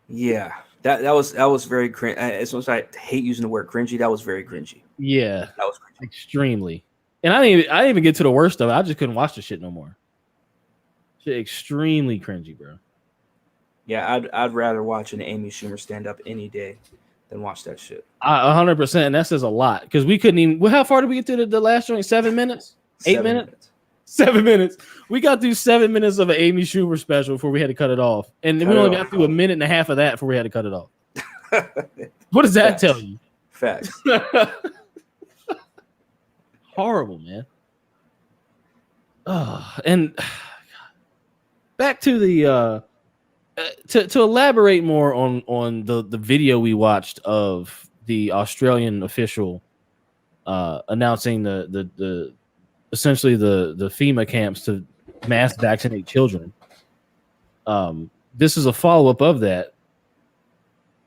Yeah, that was very cringe. As much as I hate using the word cringy, that was very cringy. Yeah, That was cringy. extremely. And I didn't even get to the worst of it. I just couldn't watch the shit no more. Shit, extremely cringy, bro. Yeah, I'd rather watch an Amy Schumer stand up any day than watch that shit. 100%. And that says a lot because we couldn't even. Well, how far did we get to the last joint? 7 minutes? 8 minutes? 7 minutes. We got through 7 minutes of an Amy Schumer special before we had to cut it off. And we only got through a minute and a half of that before we had to cut it off. What does that tell you? Facts. Horrible, man. And back to the to elaborate more on the video we watched of the Australian official announcing the essentially the FEMA camps to mass vaccinate children. This is a follow-up of that.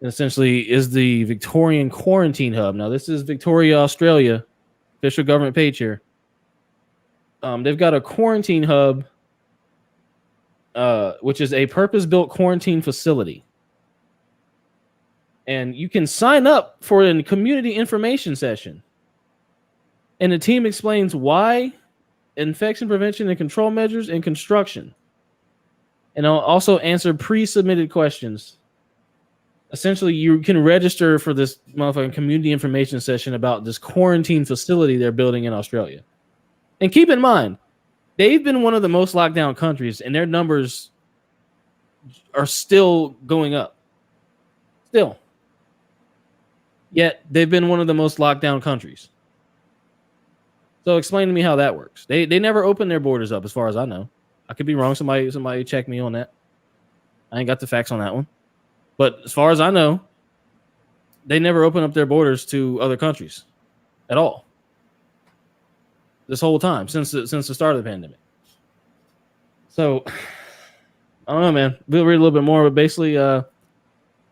And essentially is the Victorian Quarantine Hub. Now, this is Victoria, Australia, official government page here. They've got a quarantine hub, which is a purpose-built quarantine facility. And you can sign up for a community information session. And the team explains why, infection prevention and control measures, and construction. And I'll also answer pre-submitted questions. Essentially, you can register for this motherfucking community information session about this quarantine facility they're building in Australia. And keep in mind, they've been one of the most locked down countries, and their numbers are still going up. Still. Yet, they've been one of the most locked down countries. So explain to me how that works. They never opened their borders up, as far as I know. I could be wrong. Somebody check me on that. I ain't got the facts on that one. But as far as I know, they never opened up their borders to other countries at all. This whole time, since the start of the pandemic. So, I don't know, man. We'll read a little bit more, but basically,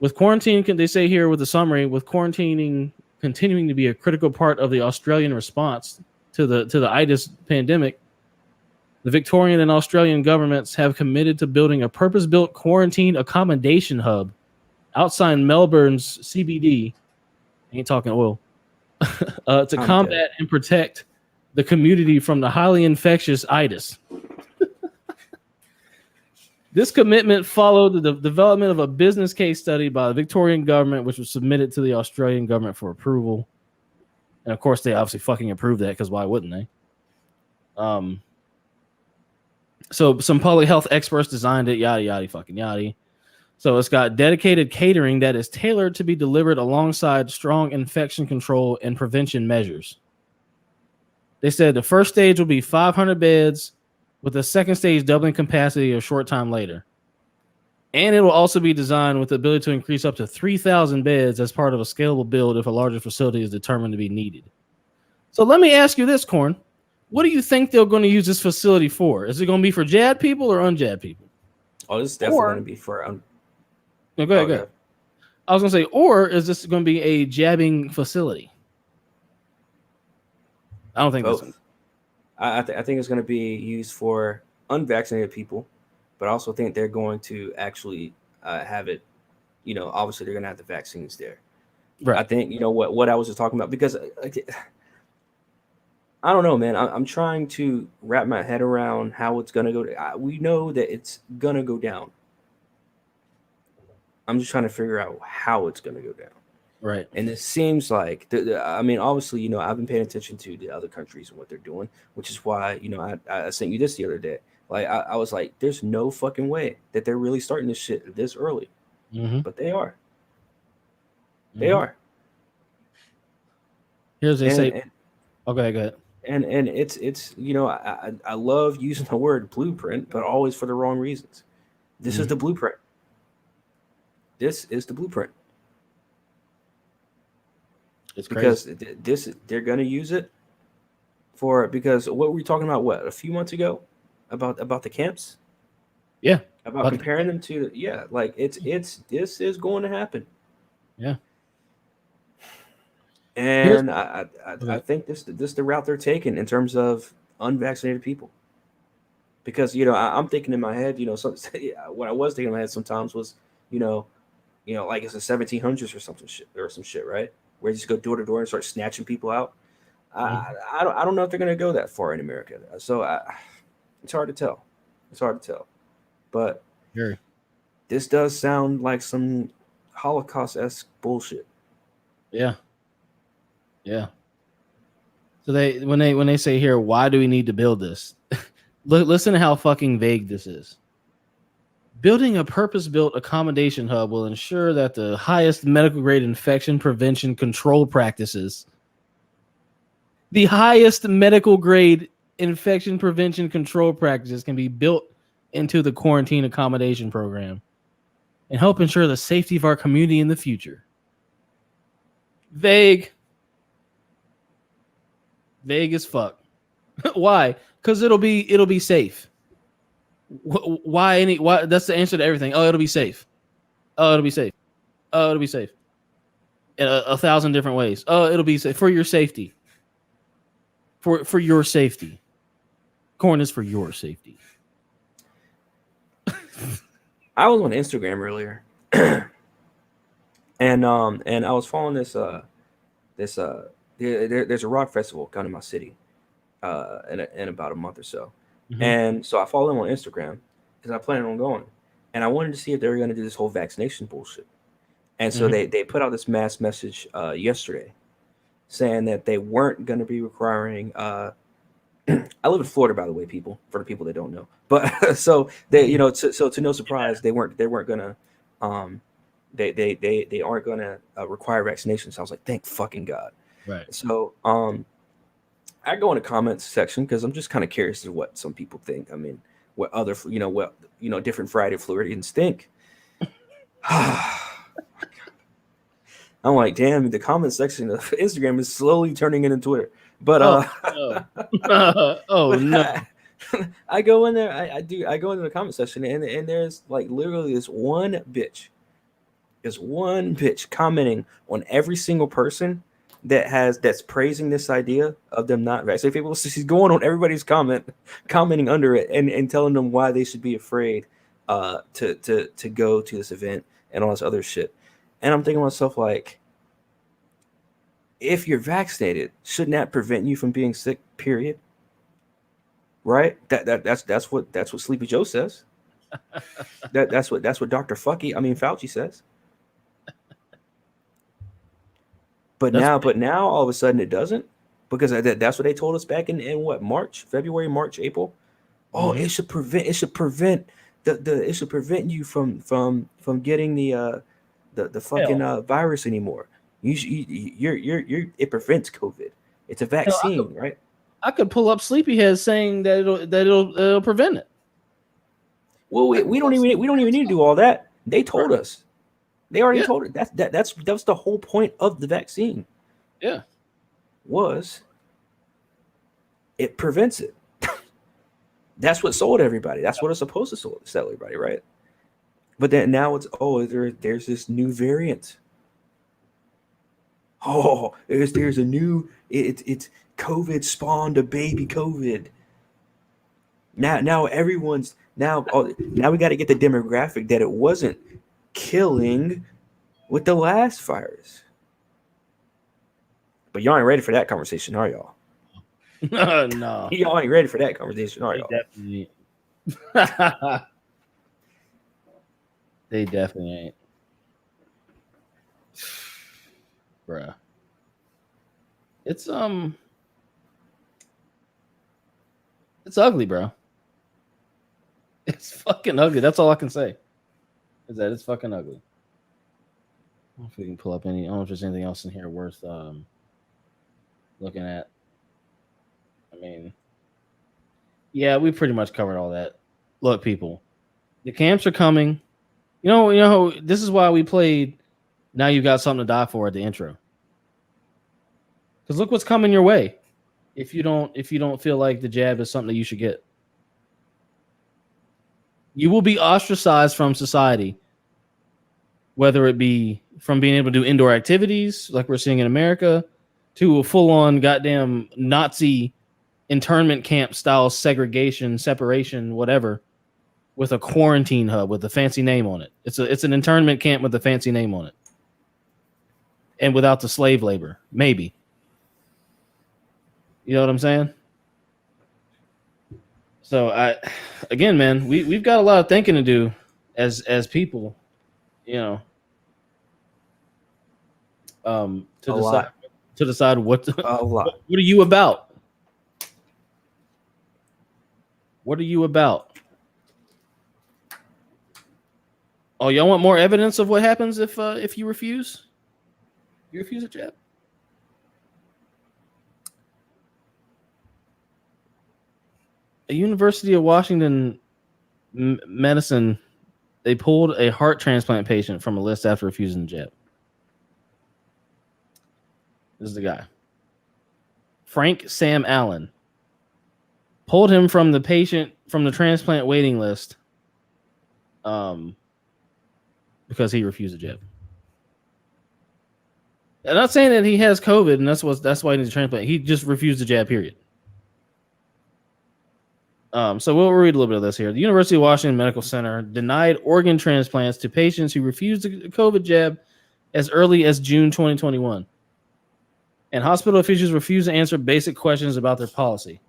with quarantine, they say here with the summary, with quarantining continuing to be a critical part of the Australian response to the IDIS pandemic, the Victorian and Australian governments have committed to building a purpose-built quarantine accommodation hub outside Melbourne's CBD. I ain't talking oil. To combat and protect the community from the highly infectious IDIS. This commitment followed the development of a business case study by the Victorian government, which was submitted to the Australian government for approval. And of course, they obviously fucking approved that because why wouldn't they? So some public health experts designed it, yada, yada, fucking yada. So it's got dedicated catering that is tailored to be delivered alongside strong infection control and prevention measures. They said the first stage will be 500 beds, with the second stage doubling capacity a short time later. And it will also be designed with the ability to increase up to 3,000 beds as part of a scalable build if a larger facility is determined to be needed. So let me ask you this, Corn. What do you think they're going to use this facility for? Is it going to be for JAD people or unJAD people? Oh, this is definitely going to be for... No, go ahead. I was going to say, or is this going to be a jabbing facility? I don't think both. I think it's going to be used for unvaccinated people, but I also think they're going to actually have it, obviously they're going to have the vaccines there. Right. I think, what I was just talking about, because I don't know, man. I'm trying to wrap my head around how it's going to go. We know that it's going to go down. I'm just trying to figure out how it's going to go down. Right. And it seems like, obviously, I've been paying attention to the other countries and what they're doing, which is why, I sent you this the other day. Like, I was like, there's no fucking way that they're really starting this shit this early. Mm-hmm. But they are. They are. Here's they say. Okay, go ahead. And it's I love using the word blueprint, but always for the wrong reasons. This is the blueprint. This is the blueprint. It's because crazy. They're gonna use it because what were we talking about a few months ago about the camps? Yeah. About comparing them to this is going to happen. Yeah. And I think this is the route they're taking in terms of unvaccinated people. Because I'm thinking in my head, what I was thinking in my head sometimes was, like it's the 1700s or some shit, right? Where you just go door to door and start snatching people out. I don't know if they're gonna go that far in America. So it's hard to tell. But this does sound like some Holocaust-esque bullshit. Yeah. Yeah. So when they say here, why do we need to build this? Listen to how fucking vague this is. Building a purpose-built accommodation hub will ensure that the highest medical-grade infection prevention control practices, can be built into the quarantine accommodation program and help ensure the safety of our community in the future. Vague as fuck. Why? Because it'll be safe. Why? That's the answer to everything. Oh, it'll be safe. Oh, it'll be safe. Oh, it'll be safe. In a thousand different ways. Oh, it'll be safe for your safety. For your safety. Corn is for your safety. I was on Instagram earlier, and I was following this there's a rock festival coming to my city, in about a month or so. Mm-hmm. And so I follow them on Instagram because I plan on going. And I wanted to see if they were going to do this whole vaccination bullshit. And so they put out this mass message yesterday saying that they weren't going to be requiring I live in Florida, by the way, people, for the people that don't know. But so they, to no surprise, they weren't gonna they aren't gonna require vaccinations. I was like, thank fucking God. Right. So I go in the comments section because I'm just kind of curious as to what some people think. I mean, what other, different Friday Floridians think. I'm like, damn, the comment section of Instagram is slowly turning into Twitter. But oh no. I go in there, I go into the comment section and there's like literally this one bitch commenting on every single person that's praising this idea of them not vaccinated people. So she's going on everybody's commenting under it and telling them why they should be afraid to go to this event and all this other shit. And I'm thinking to myself, like, if you're vaccinated, shouldn't that prevent you from being sick? Period. Right? That's what Sleepy Joe says. That's what Dr. Fauci says. But now all of a sudden it doesn't, because that's what they told us back in what, February, March, April. Oh, it should prevent it should prevent you from getting the fucking virus anymore. It prevents COVID. It's a vaccine, right? I could pull up Sleepyhead saying that it'll prevent it. Well, we don't even need to do all that. They told us. They already told it. That's the whole point of the vaccine. Yeah. Was it prevents it. That's what sold everybody. That's what it's supposed to sell everybody, right? But then now it's there's this new variant. Oh, there's a new it's COVID spawned a baby COVID. Now everyone's now we got to get the demographic that it wasn't killing with the last virus. But y'all ain't ready for that conversation, are y'all? No. Y'all ain't ready for that conversation, are y'all? Definitely. They definitely ain't. Bruh. It's ugly, bro. It's fucking ugly. That's all I can say. Is that it's fucking ugly. I don't know if we can pull up I don't know if there's anything else in here worth looking at. I mean, yeah, we pretty much covered all that. Look, people, the camps are coming. You know, this is why we played Now You Got Something to Die For at the intro. Because look what's coming your way if you don't feel like the jab is something that you should get. You will be ostracized from society, whether it be from being able to do indoor activities like we're seeing in America to a full-on goddamn Nazi internment camp style segregation, separation, whatever, with a quarantine hub with a fancy name on it. It's an internment camp with a fancy name on it. And without the slave labor, maybe. You know what I'm saying? So again, man, we've got a lot of thinking to do as people, you know. To decide what are you about? What are you about? Oh, y'all want more evidence of what happens if you refuse? You refuse a jab? A University of Washington medicine, they pulled a heart transplant patient from a list after refusing the jab. This is the guy. Frank Sam Allen. Pulled him from the transplant waiting list because he refused a jab. I'm not saying that he has COVID and that's why he needs a transplant. He just refused the jab, period. So we'll read a little bit of this here. The University of Washington Medical Center denied organ transplants to patients who refused the COVID jab as early as June 2021. And hospital officials refuse to answer basic questions about their policy.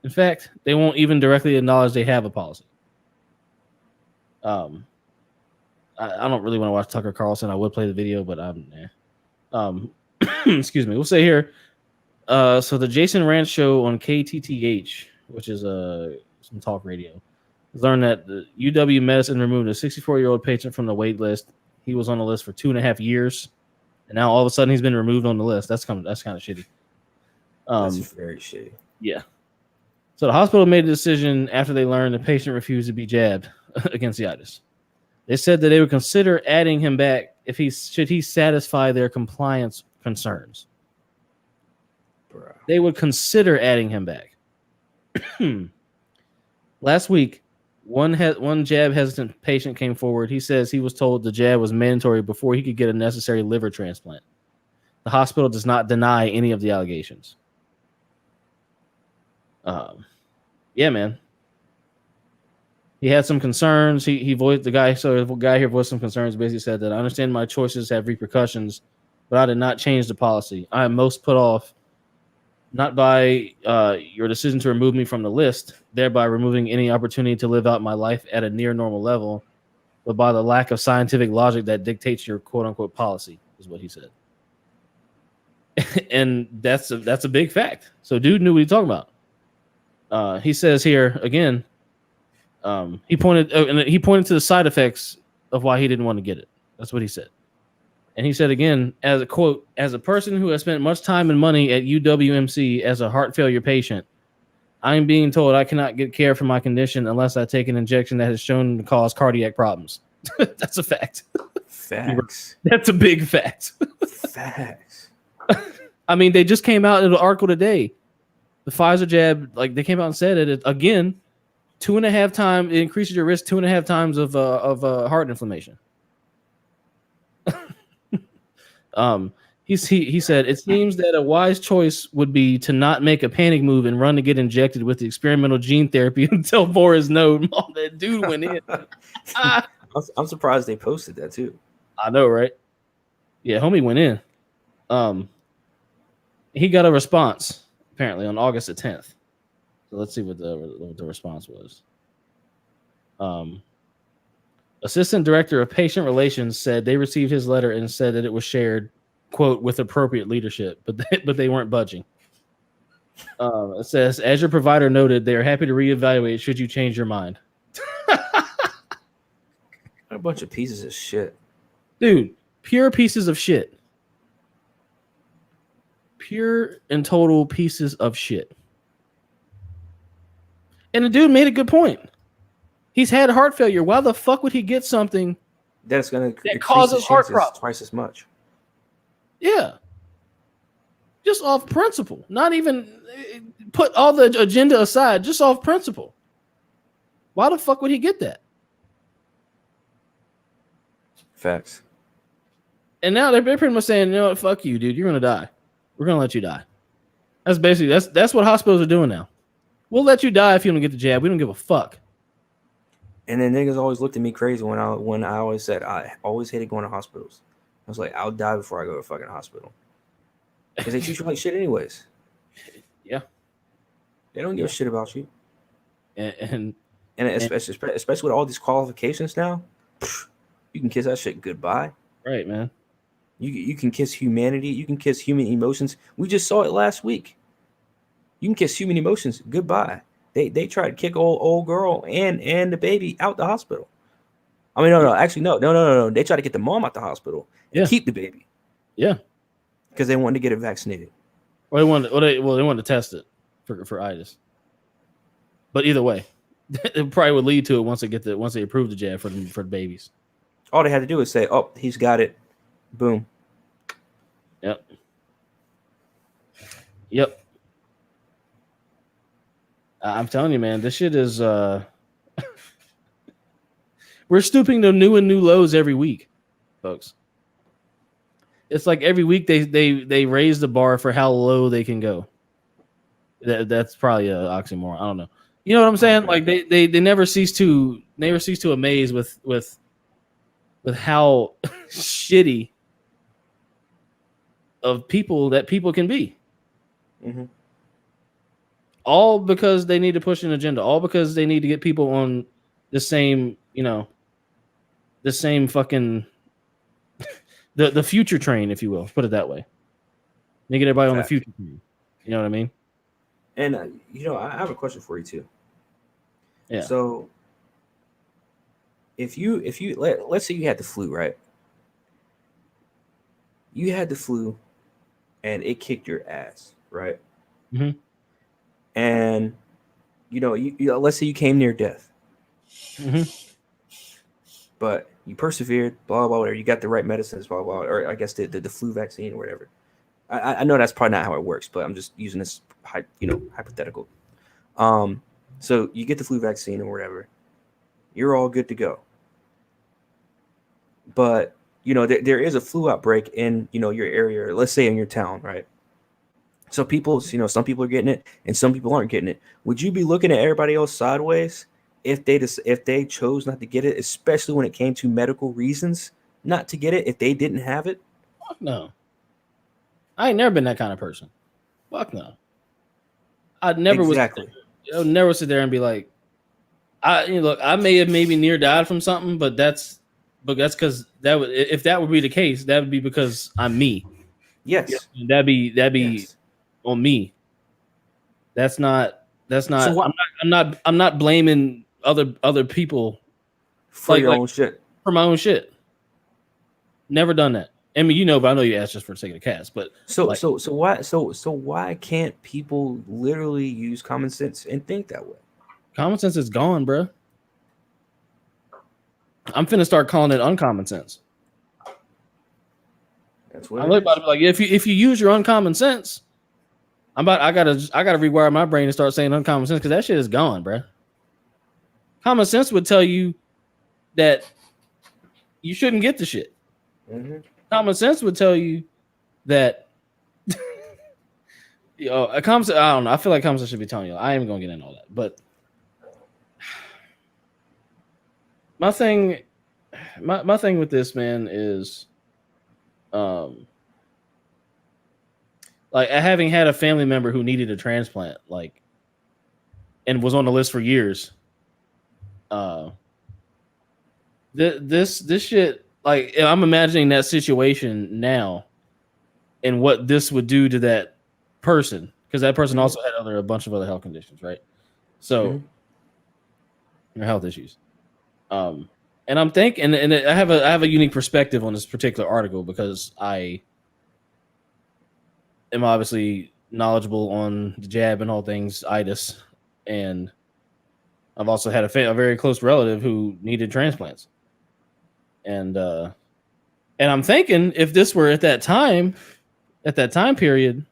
In fact, they won't even directly acknowledge they have a policy. I don't really want to watch Tucker Carlson. I would play the video, but excuse me. We'll say here. So the Jason Ranch show on KTTH, which is some talk radio, learned that the UW Medicine removed a 64-year-old patient from the wait list. He was on the list for 2.5 years, and now all of a sudden he's been removed on the list. That's kind of shitty. That's very shitty. Yeah. So the hospital made a decision after they learned the patient refused to be jabbed against the itis. They said that they would consider adding him back should he satisfy their compliance concerns. Bro. They would consider adding him back. Last week, one jab hesitant patient came forward. He says he was told the jab was mandatory before he could get a necessary liver transplant. The hospital does not deny any of the allegations. Yeah, man. He had some concerns. He voiced the guy here voiced some concerns. Basically said that I understand my choices have repercussions, but I did not change the policy. I am most put off not by your decision to remove me from the list, thereby removing any opportunity to live out my life at a near normal level, but by the lack of scientific logic that dictates your quote unquote policy, is what he said. And that's a big fact. So dude knew what he's talking about. He says here again, he pointed to the side effects of why he didn't want to get it. That's what he said. And he said again, as a quote, as a person who has spent much time and money at UWMC as a heart failure patient, I am being told I cannot get care for my condition unless I take an injection that has shown to cause cardiac problems. That's a fact. Facts. That's a big fact. Facts. I mean, they just came out in an article today. The Pfizer jab, like they came out and said it again, 2.5 times, it increases your risk 2.5 times of heart inflammation. He said it seems that a wise choice would be to not make a panic move and run to get injected with the experimental gene therapy until Boris known. Oh, that dude went in. I'm surprised they posted that too. I know, right? Yeah, homie went in. He got a response apparently on August the 10th. So let's see what the response was. Assistant Director of Patient Relations said they received his letter and said that it was shared, quote, with appropriate leadership, but they weren't budging. It says, as your provider noted, they are happy to reevaluate should you change your mind. A bunch of pieces of shit. Dude, pure pieces of shit. Pure and total pieces of shit. And the dude made a good point. He's had heart failure. Why the fuck would he get something that's going to cause heart problems twice as much? Yeah. Just off principle. Not even put all the agenda aside, just off principle. Why the fuck would he get that? Facts. And now they're pretty much saying, you know what, fuck you, dude. You're gonna die. We're gonna let you die. That's basically that's what hospitals are doing now. We'll let you die if you don't get the jab. We don't give a fuck. And then niggas always looked at me crazy when I always said I always hated going to hospitals. I was like, I'll die before I go to a fucking hospital. Because they treat you like shit anyways. Yeah. They don't give a shit about you. And especially with all these qualifications now, you can kiss that shit goodbye. Right, man. You can kiss humanity. You can kiss human emotions. We just saw it last week. You can kiss human emotions goodbye. They tried to kick old girl and the baby out the hospital. I mean, no. They tried to get the mom out the hospital and keep the baby. Yeah, because they wanted to get it vaccinated. Well, they wanted to test it for itis. But either way, it probably would lead to it once they approve the jab for the babies. All they had to do is say, "Oh, he's got it." Boom. Yep. I'm telling you, man, this shit is. We're stooping to new and new lows every week, folks. It's like every week they raise the bar for how low they can go. That's probably an oxymoron. I don't know. You know what I'm saying? Like they never cease to amaze with how shitty of people can be. Mm-hmm. All because they need to push an agenda. All because they need to get people on the same, the same fucking the future train, if you will, put it that way. They get everybody on the future train. You know what I mean? And I have a question for you too. Yeah. So if you let's say you had the flu, right? You had the flu, and it kicked your ass, right? Mm-hmm. And you let's say you came near death, mm-hmm. but you persevered, blah blah, whatever. You got the right medicines, blah blah, or I guess the flu vaccine or whatever. I know that's probably not how it works, but I'm just using this hypothetical. So you get the flu vaccine or whatever, you're all good to go. But there is a flu outbreak in your area, or let's say in your town, right? So people, some people are getting it and some people aren't getting it. Would you be looking at everybody else sideways if they chose not to get it, especially when it came to medical reasons not to get it if they didn't have it? Fuck no. I ain't never been that kind of person. Fuck no. I never Exactly. I would never sit there and be like, look, I may have maybe near died from something, but that's because that would, if that would be the case, that would be because I'm me. Yes. That'd be Yes. on me. That's not. So what I'm not blaming other people for your own shit? for my own shit. Never done that. I mean, but I know you asked just for the sake of the cast, but So why can't people literally use common sense and think that way? common sense is gone, bro. I'm finna start calling it uncommon sense. That's what I'm about to be like, if you use your uncommon sense, I gotta rewire my brain and start saying uncommon sense because that shit is gone, bro. Common sense would tell you that you shouldn't get the shit. Mm-hmm. Common sense would tell you that a common sense, I don't know. I feel like common sense should be telling you. I ain't gonna get into all that, but my thing with this, man, is like having had a family member who needed a transplant, like, and was on the list for years. This shit, like, I'm imagining that situation now and what this would do to that person, because that person also had a bunch of other health conditions, right? So, or health issues. And I'm thinking, and I have a unique perspective on this particular article because I am obviously knowledgeable on the jab and all things itis, and I've also had a very close relative who needed transplants, and I'm thinking if this were at that time period,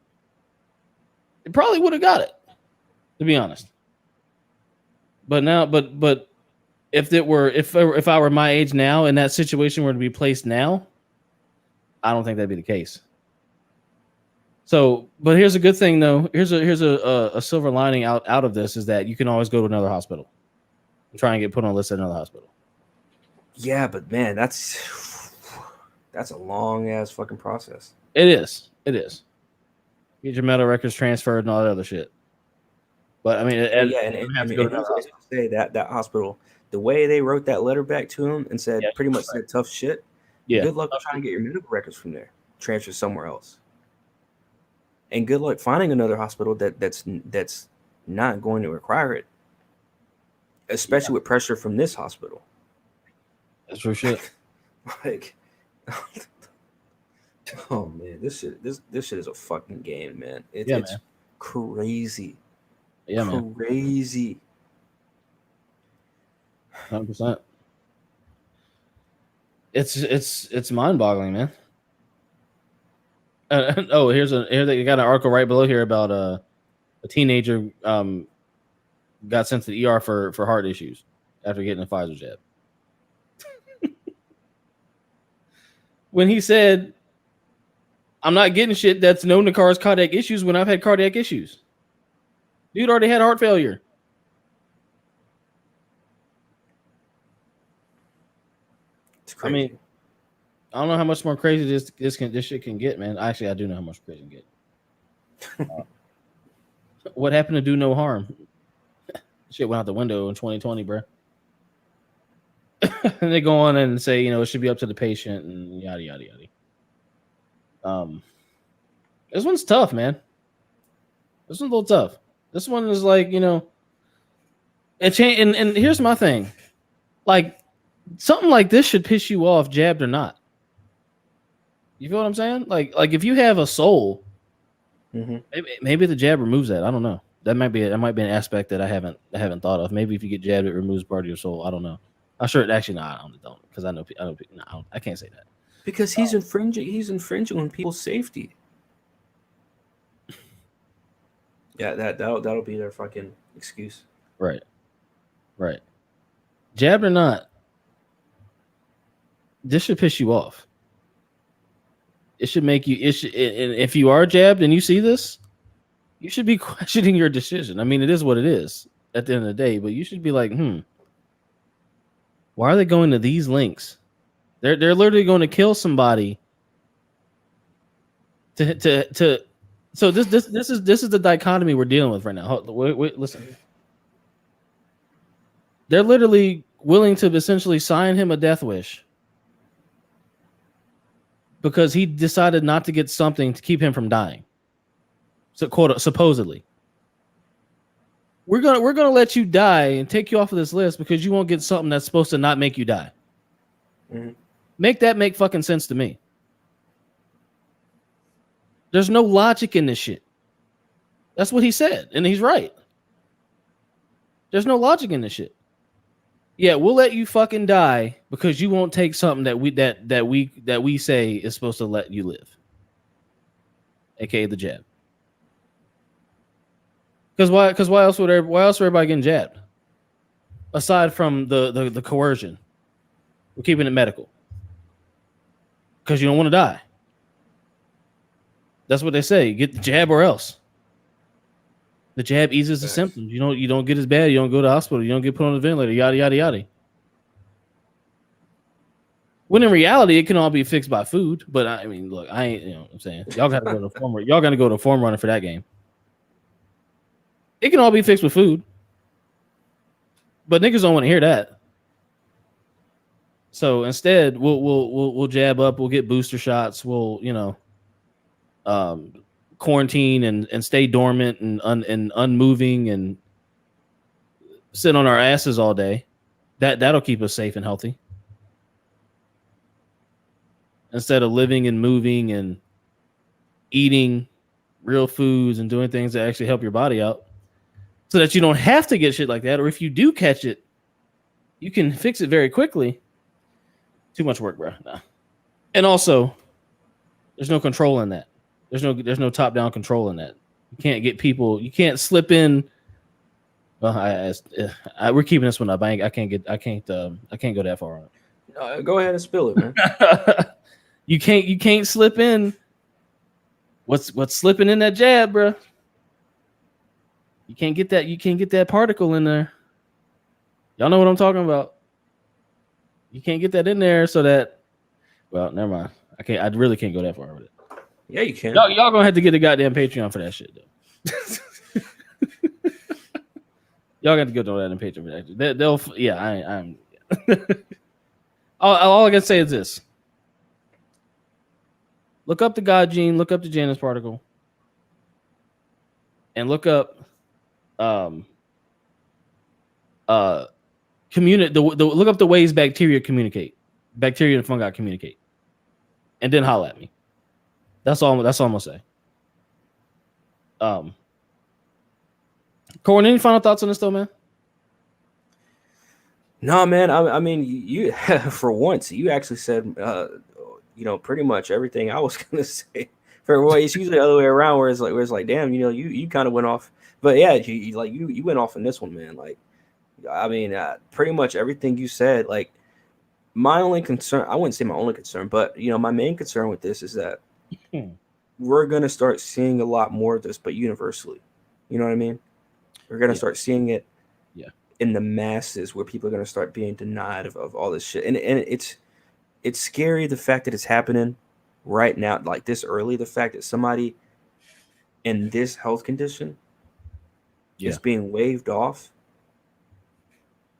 it probably would have got it, to be honest. But now, but if I were my age now and that situation were to be placed now, I don't think that'd be the case. So, but here's a good thing though. Here's a silver lining out of this is that you can always go to another hospital and try and get put on a list at another hospital. Yeah, but man, that's a long ass fucking process. It is. Get your medical records transferred and all that other shit. But I mean, say that hospital, the way they wrote that letter back to him and said pretty much said tough shit. Yeah. Good luck trying to get your medical records from there. Transfer somewhere else. And good luck finding another hospital that's not going to require it, especially with pressure from this hospital. That's for shit. Like, oh man, this shit is a fucking game, man. It's man. Crazy. Yeah, man. Crazy. 100%. It's mind-boggling, man. Here they got an article right below here about a teenager got sent to the ER for heart issues after getting a Pfizer jab. When he said, "I'm not getting shit that's known to cause cardiac issues when I've had cardiac issues." Dude already had heart failure. It's crazy. I mean, I don't know how much more crazy this shit can get, man. Actually, I do know how much crazy it can get. What happened to do no harm? Shit went out the window in 2020, bro. And they go on and say, it should be up to the patient and yada yada yada. This one's tough, man. This one's a little tough. This one is like, it changed. And here's my thing, like something like this should piss you off, jabbed or not. You feel what I'm saying? Like if you have a soul, maybe the jab removes that. I don't know. That might be an aspect that I haven't thought of. Maybe if you get jabbed, it removes part of your soul. I don't know. I'm sure it actually I don't because I can't say that because he's infringing. He's infringing on people's safety. Yeah, that'll be their fucking excuse. Right. Jabbed or not, this should piss you off. It should make you. And if you are jabbed and you see this, you should be questioning your decision. I mean, it is what it is at the end of the day, but you should be like, why are they going to these links? They're literally going to kill somebody to So this is the dichotomy we're dealing with right now. Wait, listen. They're literally willing to essentially sign him a death wish because he decided not to get something to keep him from dying. So supposedly. We're gonna let you die and take you off of this list because you won't get something that's supposed to not make you die. Mm-hmm. Make fucking sense to me. There's no logic in this shit. That's what he said, and he's right. There's no logic in this shit. Yeah, we'll let you fucking die because you won't take something that we say is supposed to let you live, aka the jab. Because why else would everybody getting jabbed? Aside from the coercion, we're keeping it medical. Because you don't want to die. That's what they say. Get the jab or else. The jab eases the symptoms. You don't get as bad. You don't go to the hospital. You don't get put on the ventilator. Yada yada yada. When in reality, it can all be fixed by food. But I mean, look, I ain't. You know what I'm saying, y'all got to go to form. Y'all got to go to form runner for that game. It can all be fixed with food. But niggas don't want to hear that. So instead, we'll jab up. We'll get booster shots. We'll quarantine and stay dormant and unmoving and sit on our asses all day. That'll keep us safe and healthy. Instead of living and moving and eating real foods and doing things that actually help your body out, so that you don't have to get shit like that, or if you do catch it, you can fix it very quickly. Too much work, bro. Nah. And also, there's no control in that. There's no top down control in that. You can't get people. You can't slip in. Well, we're keeping this one up. I can't go that far on it. Go ahead and spill it, man. You can't slip in. What's slipping in that jab, bro? You can't get that. You can't get that particle in there. Y'all know what I'm talking about. You can't get that in there so that. Well, never mind. I really can't go that far with it. Yeah, you can. Y'all gonna have to get a goddamn Patreon for that shit, though. Y'all got to go to that in Patreon for that. They'll yeah. I'm. all I can say is this: look up the God gene, look up the Janus particle, and look up look up the ways bacteria and fungi communicate, and then holler at me. That's all I'm gonna say. Corin, any final thoughts on this though, man? No, man. I mean, you for once, you actually said, pretty much everything I was gonna say. It's usually the other way around, where it's like, damn, you kind of went off. But yeah, you went off in this one, man. Like, I mean, pretty much everything you said. Like, my only concern, I wouldn't say my only concern, but my main concern with this is that we're gonna start seeing a lot more of this, but universally. You know what I mean? We're gonna start seeing it in the masses, where people are gonna start being denied of all this shit. And it's scary, the fact that it's happening right now, like this early, the fact that somebody in this health condition is being waved off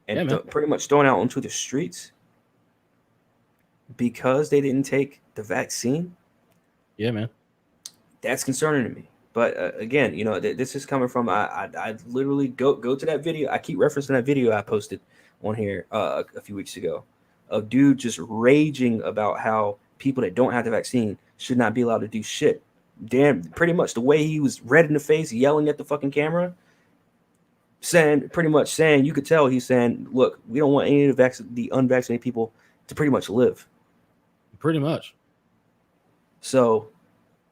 and pretty much thrown out onto the streets because they didn't take the vaccine. Yeah, man. That's concerning to me. But again, this is coming from I literally go to that video. I keep referencing that video I posted on here a few weeks ago of dude just raging about how people that don't have the vaccine should not be allowed to do shit. Damn, pretty much the way he was red in the face, yelling at the fucking camera, saying you could tell he's saying, look, we don't want any of the unvaccinated people to pretty much live. Pretty much. So,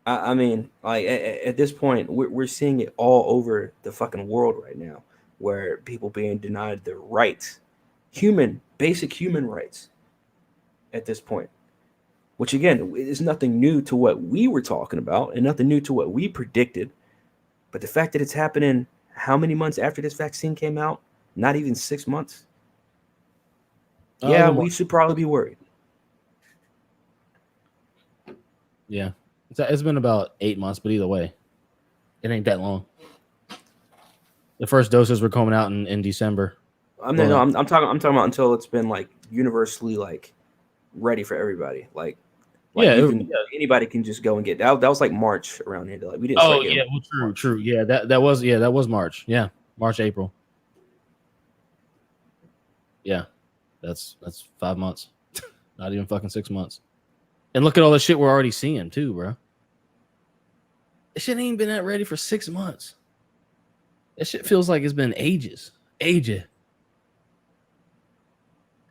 I mean, like at this point, we're seeing it all over the fucking world right now, where people being denied their rights, basic human rights at this point, which again is nothing new to what we were talking about and nothing new to what we predicted. But the fact that it's happening how many months after this vaccine came out? Not even 6 months. Yeah, we should probably be worried. Yeah. It's been about 8 months, but either way. It ain't that long. The first doses were coming out in December. I'm talking about until it's been like universally like ready for everybody. Like anybody can just go and get that. That was like March around here. Like we didn't. Oh yeah, well, true. Yeah, that was March. Yeah, March, April. Yeah, that's 5 months. Not even fucking 6 months. And look at all the shit we're already seeing too, bro. This shit ain't been that ready for 6 months. That shit feels like it's been ages. It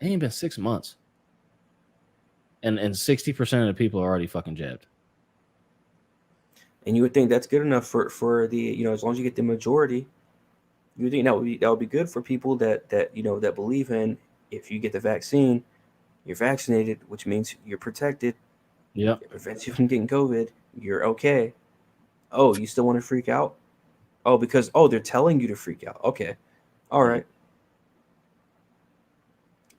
ain't been 6 months. And 60% of the people are already fucking jabbed. And you would think that's good enough for the, as long as you get the majority, you would think that would be good for people that believe in, if you get the vaccine, you're vaccinated, which means you're protected. Yep. It prevents you from getting COVID. You're okay. Oh, you still want to freak out? Oh, because they're telling you to freak out. Okay. All right.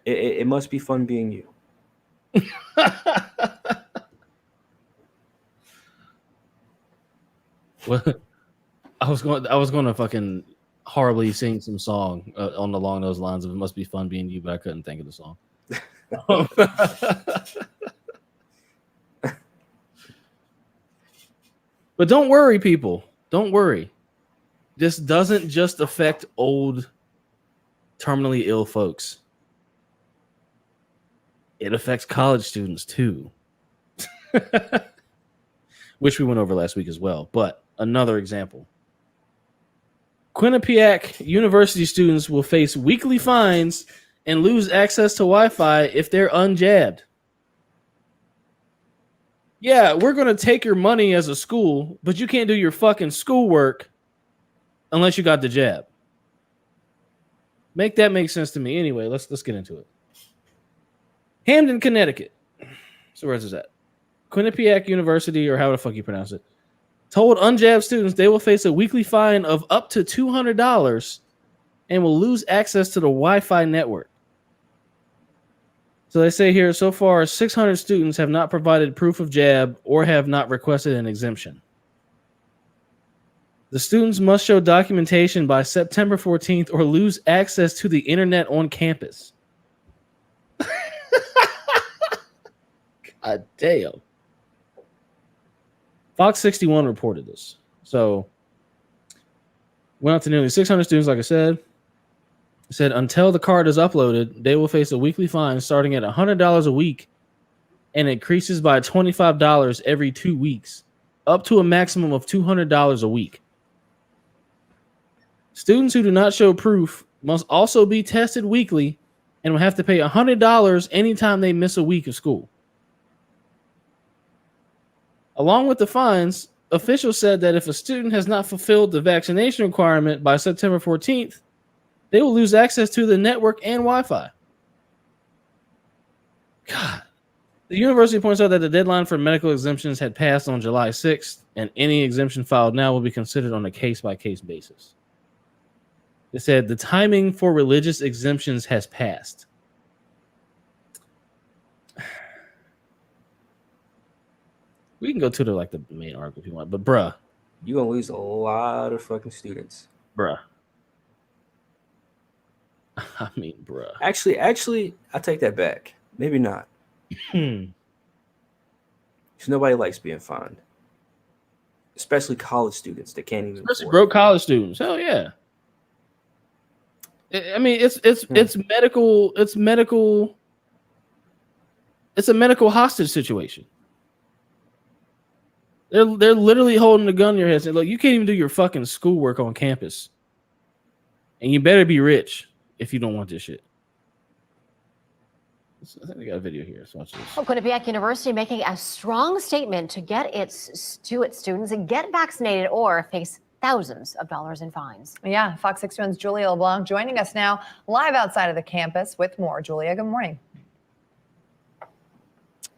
It must be fun being you. Well, I was going to fucking horribly sing some song along those lines of "It Must Be Fun Being You," but I couldn't think of the song. But don't worry, people. Don't worry. This doesn't just affect old, terminally ill folks. It affects college students too. Which we went over last week as well. But another example. Quinnipiac University students will face weekly fines and lose access to Wi-Fi if they're unjabbed. Yeah, we're going to take your money as a school, but you can't do your fucking schoolwork unless you got the jab. Make that make sense to me. Anyway, let's get into it. Hamden, Connecticut. So where's this at? Quinnipiac University, or how the fuck you pronounce it, told unjabbed students they will face a weekly fine of up to $200 and will lose access to the Wi-Fi network. So they say here, so far, 600 students have not provided proof of jab or have not requested an exemption. The students must show documentation by September 14th or lose access to the internet on campus. God damn. Fox 61 reported this. So, went out to nearly 600 students, like I said. It said until the card is uploaded, they will face a weekly fine starting at $100 a week and increases by $25 every 2 weeks, up to a maximum of $200 a week. Students who do not show proof must also be tested weekly and will have to pay $100 anytime they miss a week of school. Along with the fines, officials said that if a student has not fulfilled the vaccination requirement by September 14th, they will lose access to the network and Wi-Fi. God. The university points out that the deadline for medical exemptions had passed on July 6th, and any exemption filed now will be considered on a case-by-case basis. They said the timing for religious exemptions has passed. We can go to the main article if you want, but bruh. You're going to lose a lot of fucking students. Bruh. I mean, bruh. Actually, I take that back. Maybe not. Because nobody likes being fined. Especially college students that can't even Especially broke college students. Hell yeah. I mean, it's medical. It's medical. It's a medical hostage situation. They're literally holding a gun in your head saying, look, you can't even do your fucking schoolwork on campus. And you better be rich if you don't want this shit. I think we got a video here. So watch this. Well, Quinnipiac University making a strong statement to its students and get vaccinated or face thousands of dollars in fines. Yeah, Fox 61's Julia LeBlanc joining us now live outside of the campus with more. Julia, good morning.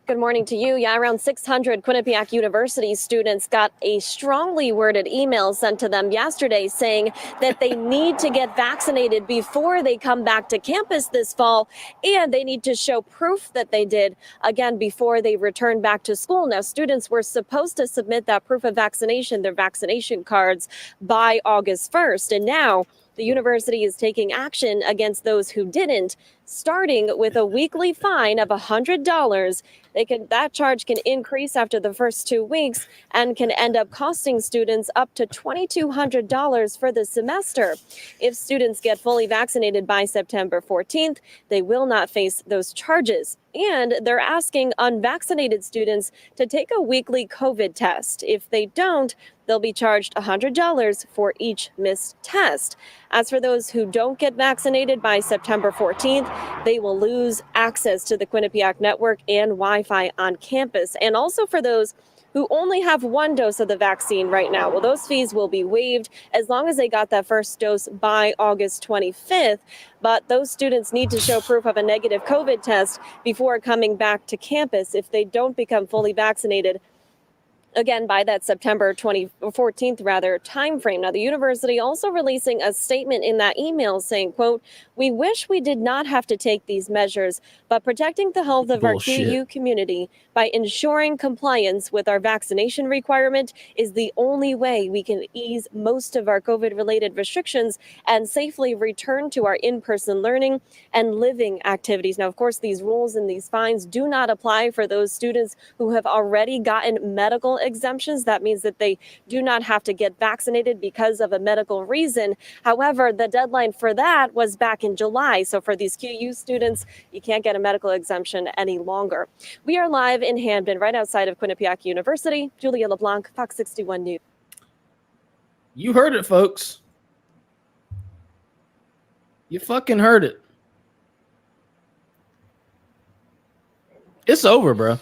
Good morning to you. Yeah, around 600 Quinnipiac University students got a strongly worded email sent to them yesterday saying that they need to get vaccinated before they come back to campus this fall, and they need to show proof that they did, again, before they return back to school. Now, students were supposed to submit that proof of vaccination, their vaccination cards, by August 1st, and now the university is taking action against those who didn't, starting with a weekly fine of $100. That charge can increase after the first 2 weeks and can end up costing students up to $2,200 for the semester. If students get fully vaccinated by September 14th, they will not face those charges. And they're asking unvaccinated students to take a weekly COVID test. If they don't, they'll be charged $100 for each missed test. As for those who don't get vaccinated by September 14th, they will lose access to the Quinnipiac network and Wi-Fi on campus. And also for those who only have one dose of the vaccine right now, well, those fees will be waived as long as they got that first dose by August 25th. But those students need to show proof of a negative COVID test before coming back to campus if they don't become fully vaccinated, again, by that September 14th timeframe. Now, the university also releasing a statement in that email saying, quote, "We wish we did not have to take these measures, but protecting the health of our QU community by ensuring compliance with our vaccination requirement is the only way we can ease most of our COVID-related restrictions and safely return to our in-person learning and living activities." Now, of course, these rules and these fines do not apply for those students who have already gotten medical exemptions. That means that they do not have to get vaccinated because of a medical reason. However, the deadline for that was back in July. So for these QU students, you can't get a medical exemption any longer. We are live in Hamden, right outside of Quinnipiac University. Julia LeBlanc, Fox 61 News. You heard it, folks. You fucking heard it. It's over, bro.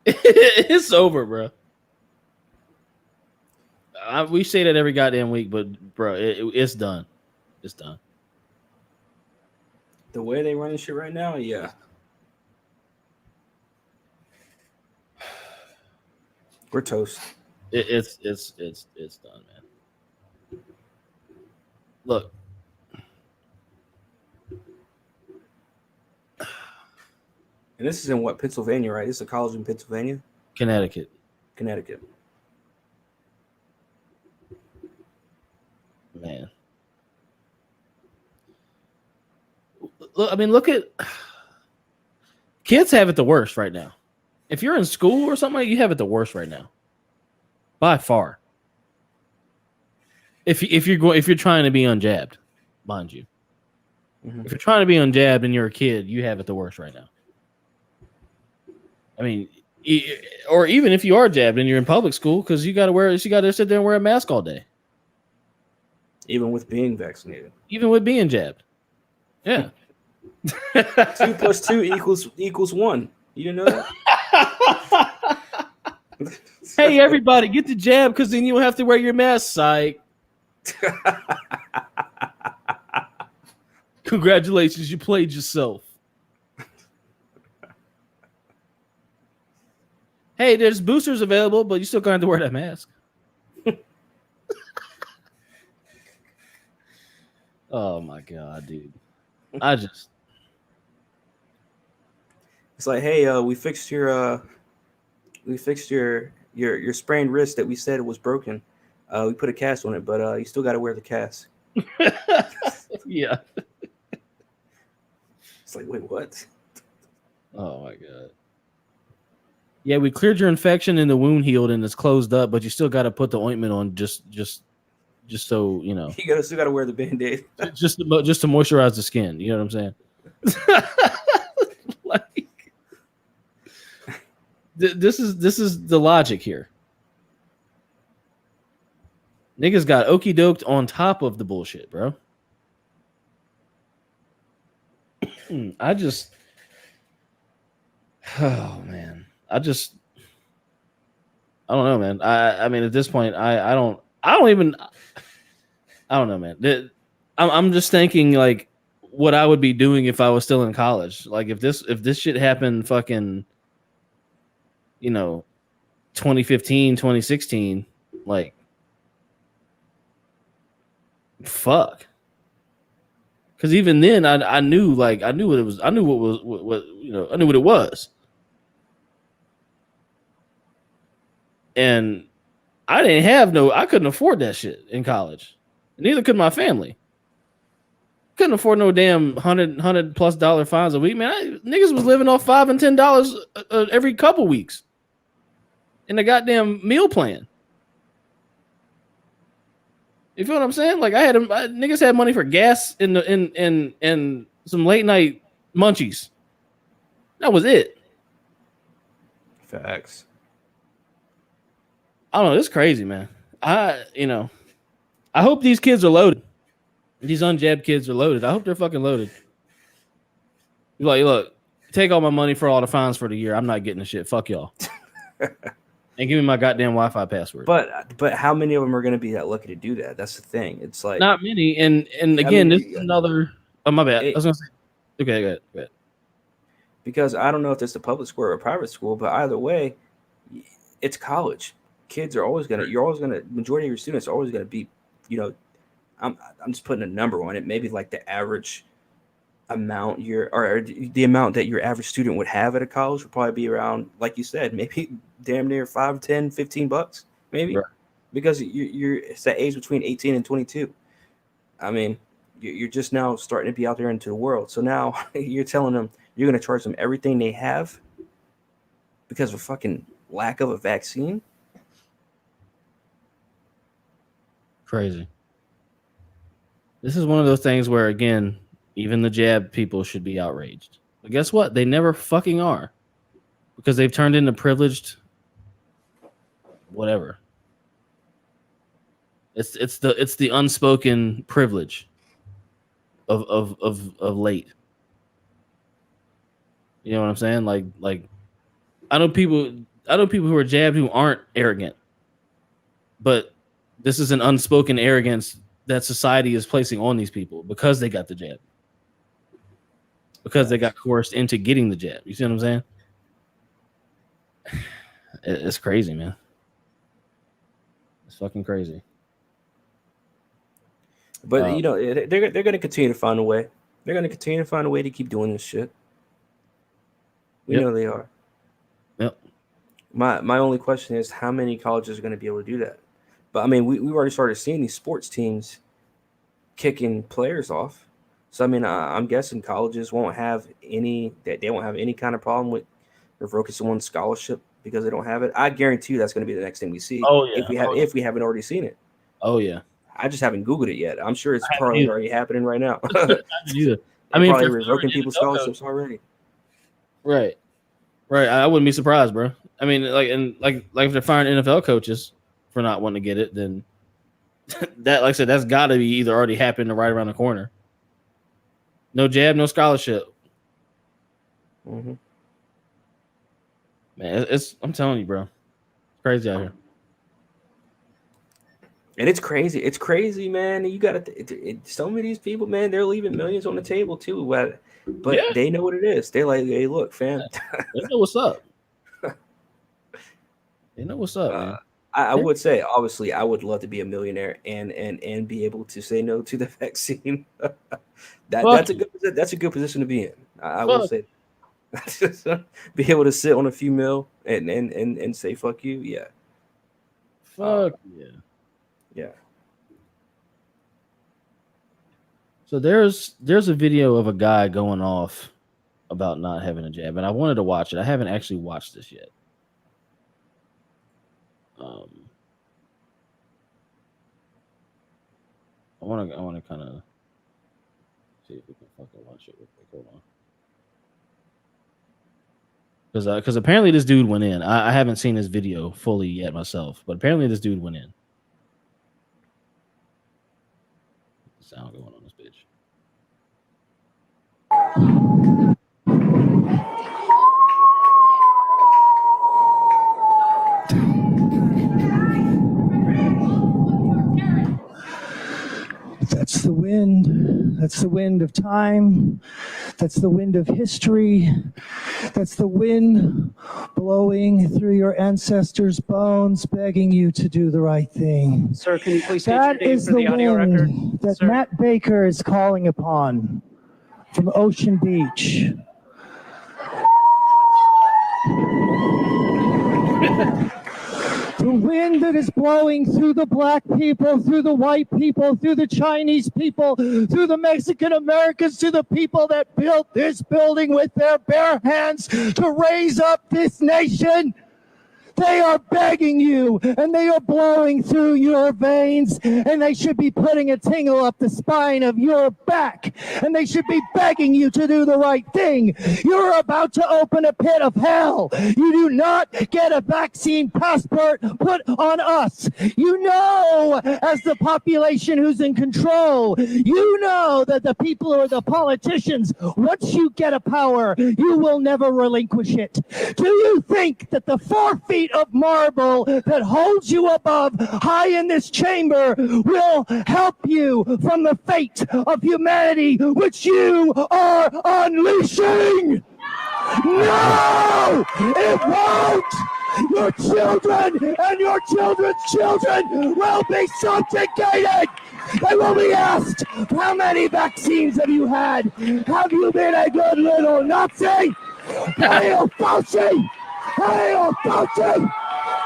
It's over, bro. We say that every goddamn week, but bro, it's done. It's done. The way they run this shit right now, yeah. We're toast. It's done, man. Look. And this is in what, Pennsylvania, right? This is a college in Pennsylvania? Connecticut. Man. Look, I mean, look at kids have it the worst right now. If you're in school or something, you have it the worst right now. By far. If you're trying to be unjabbed, mind you. Mm-hmm. If you're trying to be unjabbed and you're a kid, you have it the worst right now. I mean, or even if you are jabbed and you're in public school, because you got to sit there and wear a mask all day. Even with being vaccinated. Even with being jabbed. Yeah. 2 + 2 equals 1. You didn't know that? Hey, everybody, get the jab because then you don't have to wear your mask, psych. Congratulations, you played yourself. Hey, there's boosters available, but you still gonna have to wear that mask. Oh my god, dude! It's like, hey, we fixed your sprained wrist that we said was broken. We put a cast on it, but you still got to wear the cast. Yeah. It's like, wait, what? Oh my god. Yeah, we cleared your infection and the wound healed and it's closed up, but you still got to put the ointment on just so you know. You still got to wear the Band-Aid. just to moisturize the skin. You know what I'm saying? Like, this is the logic here. Niggas got okey doked on top of the bullshit, bro. Oh man. I don't know, man. I mean, at this point, I don't know, man. I'm just thinking, like, what I would be doing if I was still in college. Like if this shit happened fucking, 2015, 2016, like fuck. Because even then I knew what it was. I knew what it was. And I couldn't afford that shit in college. Neither could my family. Couldn't afford no damn $100+ fines a week, man. Niggas was living off $5 and $10 every couple weeks in the goddamn meal plan. You feel what I'm saying? Like niggas had money for gas in some late night munchies. That was it. Facts. I don't know. It's crazy, man. I hope these kids are loaded. These unjabbed kids are loaded. I hope they're fucking loaded. You're like, look, take all my money for all the fines for the year. I'm not getting the shit. Fuck y'all. And give me my goddamn Wi-Fi password. But how many of them are going to be that lucky to do that? That's the thing. It's like not many. And again, this is another. Oh, my bad. I was gonna say. Okay, go ahead. Because I don't know if it's a public school or a private school, but either way, it's college. Kids are always gonna. Majority of your students are always gonna be, I'm just putting a number on it. Maybe like the average amount the amount that your average student would have at a college would probably be around, like you said, maybe damn near $5, $10, $15, maybe, right. Because it's that age between 18 and 22. I mean, you're just now starting to be out there into the world. So now you're telling them you're going to charge them everything they have because of a fucking lack of a vaccine. Crazy. This is one of those things where, again, even the jab people should be outraged. But guess what? They never fucking are. Because they've turned into privileged whatever. It's the unspoken privilege of late. You know what I'm saying? Like I know people who are jabbed who aren't arrogant. But this is an unspoken arrogance that society is placing on these people because they got the jab. Because they got coerced into getting the jab. You see what I'm saying? It's crazy, man. It's fucking crazy. But they're going to continue to find a way. They're going to continue to find a way to keep doing this shit. We know they are. Yep. My only question is how many colleges are going to be able to do that? But I mean, we've already started seeing these sports teams kicking players off. So I mean, I'm guessing colleges won't have any kind of problem with revoking someone's scholarship because they don't have it. I guarantee you that's going to be the next thing we see. Oh yeah. If we haven't already seen it. Oh yeah. I just haven't Googled it yet. I'm sure it's probably already happening right now. I mean, probably revoking people's scholarships already. Right. I wouldn't be surprised, bro. I mean, like if they're firing NFL coaches for not wanting to get it, then that, like I said, that's got to be either already happened or right around the corner. No jab, no scholarship. Mm-hmm. Man, I'm telling you, bro, it's crazy out here. And it's crazy. It's crazy, man. You got to. Some of these people, man, they're leaving millions on the table too. But they know what it is. They're like, hey, look, fam. They know what's up. They know what's up, man. I would say, obviously, I would love to be a millionaire and be able to say no to the vaccine. That's a good position to be in. I will say, be able to sit on a few mil and say fuck you, yeah. Fuck yeah. Yeah. So there's a video of a guy going off about not having a jab, and I wanted to watch it. I haven't actually watched this yet. I want to kind of see if we can fucking watch it real quick. Hold on. Because apparently this dude went in. I haven't seen this video fully yet myself, but apparently this dude went in. Sound going on this bitch. That's the wind. That's the wind of time. That's the wind of history. That's the wind blowing through your ancestors' bones, begging you to do the right thing. Sir, can you please state your That name is for the the audio record? wind that Sir. Matt Baker is calling upon from Ocean Beach. The wind that is blowing through the black people, through the white people, through the Chinese people, through the Mexican Americans, to the people that built this building with their bare hands to raise up this nation. They are begging you, and they are blowing through your veins, and they should be putting a tingle up the spine of your back, and they should be begging you to do the right thing. You're about to open a pit of hell. You do not get a vaccine passport put on us. You know, as the population who's in control, you know that the people who are the politicians, once you get a power, you will never relinquish it. Do you think that the 4 feet of marble that holds you above high in this chamber will help you from the fate of humanity which you are unleashing? No! It won't! Your children and your children's children will be subjugated! They will be asked, how many vaccines have you had? Have you been a good little Nazi? Hail Fauci! Hail Fauci!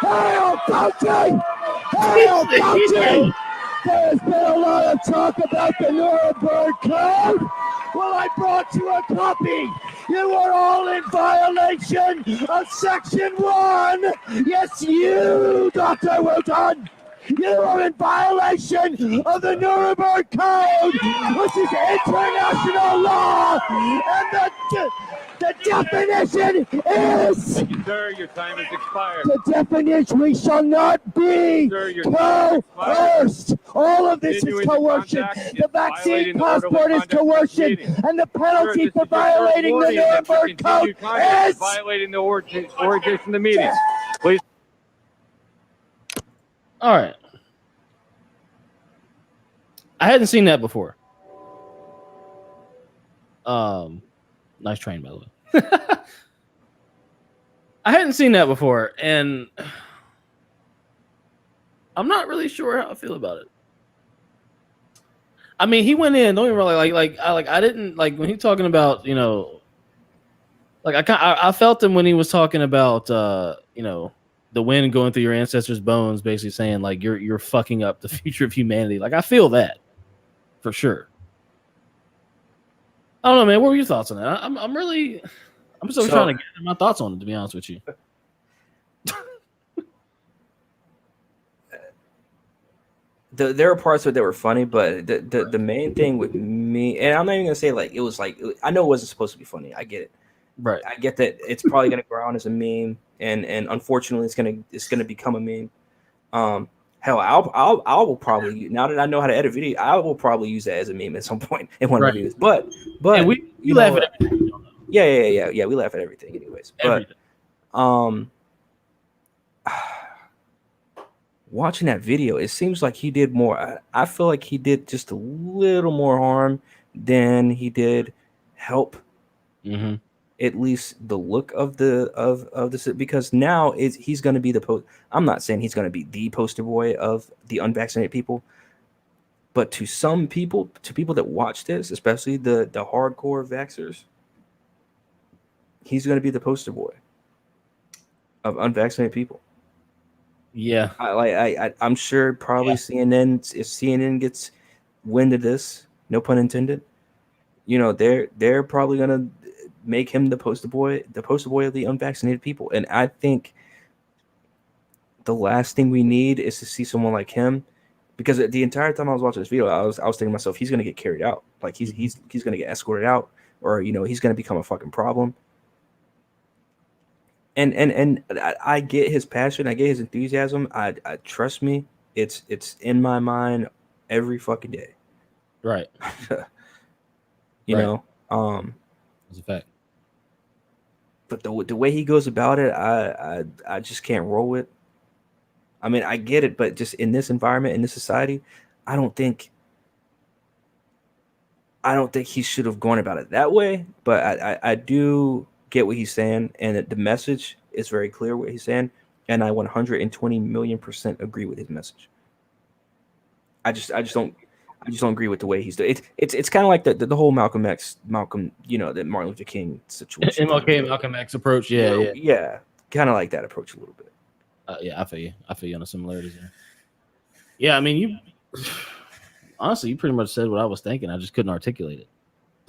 Hail Fauci! Hail Fauci! There's been a lot of talk about the Nuremberg Code. Well, I brought you a copy. You are all in violation of Section 1. Yes, you, Dr. Wooten. You are in violation of the Nuremberg Code, which is international law, and the definition is... Thank you, sir. Your time has expired. The definition, we shall not be coerced. All of this is coercion. The vaccine passport is coercion, and the penalty for violating the Nuremberg Code is... violating the orientation of the meeting. Please. All right. I hadn't seen that before. Nice train, by the way. I hadn't seen that before, and I'm not really sure how I feel about it. I mean, he went in. Don't even really I didn't like when he's talking about, you know, like I felt him when he was talking about you know, the wind going through your ancestors' bones, basically saying like you're fucking up the future of humanity. Like I feel that for sure. I don't know, man. What were your thoughts on that? I'm still trying to get my thoughts on it, to be honest with you. There are parts of it that were funny, but the main thing with me, and I'm not even gonna say like it was like, I know it wasn't supposed to be funny. I get it. Right. I get that it's probably gonna grow on as a meme, and unfortunately it's gonna become a meme. Hell, I will probably, now that I know how to edit video, I will probably use that as a meme at some point in one of the videos. But and we laugh at everything. Yeah, we laugh at everything anyways. Everything. But watching that video, it seems like he did more. I feel like he did just a little more harm than he did help. Mm-hmm. At least the look of this, because now he's going to be I'm not saying he's going to be the poster boy of the unvaccinated people, but to some people, to people that watch this, especially the hardcore vaxxers, he's going to be the poster boy of unvaccinated people. Yeah, I'm sure probably CNN, if CNN gets wind of this, no pun intended, you know, they're probably going to make him the poster boy of the unvaccinated people. And I think the last thing we need is to see someone like him, because the entire time I was watching this video, I was thinking to myself, he's going to get carried out. Like he's going to get escorted out, or, you know, he's going to become a fucking problem. And I get his passion. I get his enthusiasm. I trust me. It's in my mind every fucking day. Right. you know, it's a fact. But the way he goes about it, I just can't roll with. I mean, I get it, but just in this environment, in this society, I don't think I don't think he should have gone about it that way, but I do get what he's saying, and the message is very clear what he's saying, and I 120 million% agree with his message. I just don't agree with the way he's doing it. It's kind of like the whole Malcolm, the Martin Luther King situation. MLK, Malcolm X approach, yeah. Kind of like that approach a little bit. Yeah, I feel you on the similarities there. Yeah, I mean, honestly, you pretty much said what I was thinking. I just couldn't articulate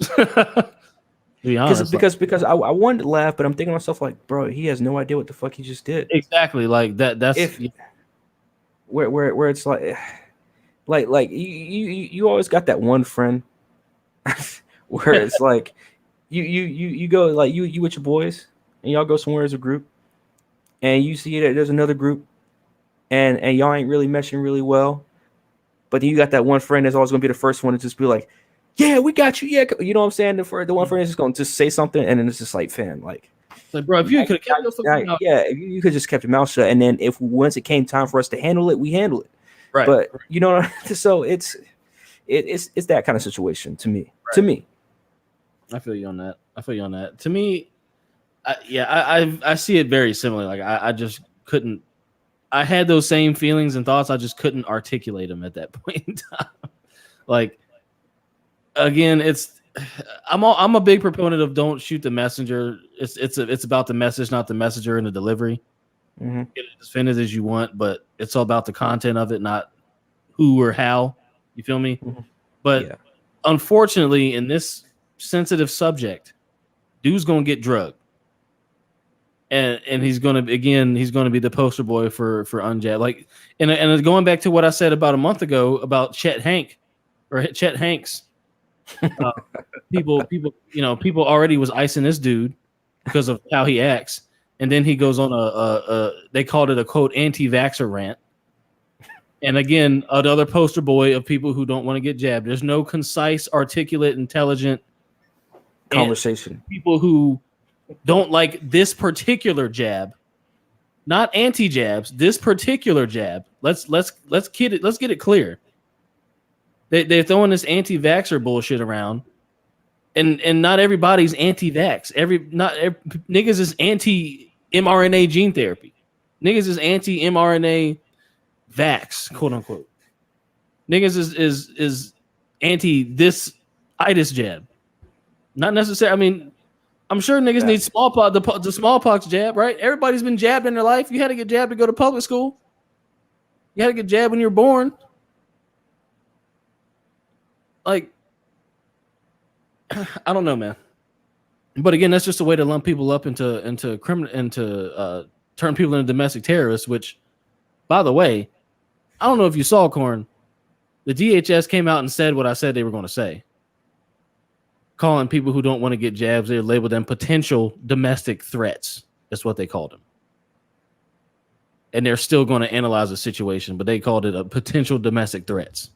it. To be honest, because I wanted to laugh, but I'm thinking to myself like, bro, he has no idea what the fuck he just did. Exactly, like that. That's where it's like you always got that one friend where it's like you go like you with your boys and y'all go somewhere as a group, and you see that there's another group, and y'all ain't really meshing really well. But then you got that one friend that's always going to be the first one to just be like, yeah, we got you. Yeah. You know what I'm saying? The one friend is just going to just say something. And then it's just like, fam, like bro, if you could have kept your fucking mouth. Yeah, if you could just kept your mouth shut. And then once it came time for us to handle it, we handle it. Right. But you know, so it's that kind of situation to me. Right. To me. I feel you on that. To me, I see it very similar. Like I just couldn't. I had those same feelings and thoughts. I just couldn't articulate them at that point in time. Like, again, I'm a big proponent of don't shoot the messenger. It's about the message, not the messenger and the delivery. Mm-hmm. Get it as offended as you want, but it's all about the content of it, not who or how. You feel me? Mm-hmm. But unfortunately, in this sensitive subject, dude's gonna get drugged. And he's gonna be the poster boy for unjab. Like, and going back to what I said about a month ago about Chet Hanks. People already was icing this dude because of how he acts, and then he goes on they called it a quote anti-vaxxer rant. And again, another poster boy of people who don't want to get jabbed. There's no concise, articulate, intelligent conversation. People who don't like this particular jab, not anti-jabs. This particular jab. Let's get it clear. They're throwing this anti-vaxxer bullshit around, and not everybody's anti-vax. Niggas is anti-mRNA gene therapy. Niggas is anti-mRNA vax, quote unquote. Niggas is anti this itis jab. Not necessarily. I mean, I'm sure niggas need smallpox, the smallpox jab, right? Everybody's been jabbed in their life. You had to get jabbed to go to public school. You had to get jabbed when you were born. Like, I don't know, man. But again, that's just a way to lump people up into turn people into domestic terrorists. Which, by the way, I don't know if you saw, Corn. The DHS came out and said what I said they were going to say. Calling people who don't want to get jabs, they labeled them potential domestic threats. That's what they called them. And they're still going to analyze the situation, but they called it a potential domestic threats.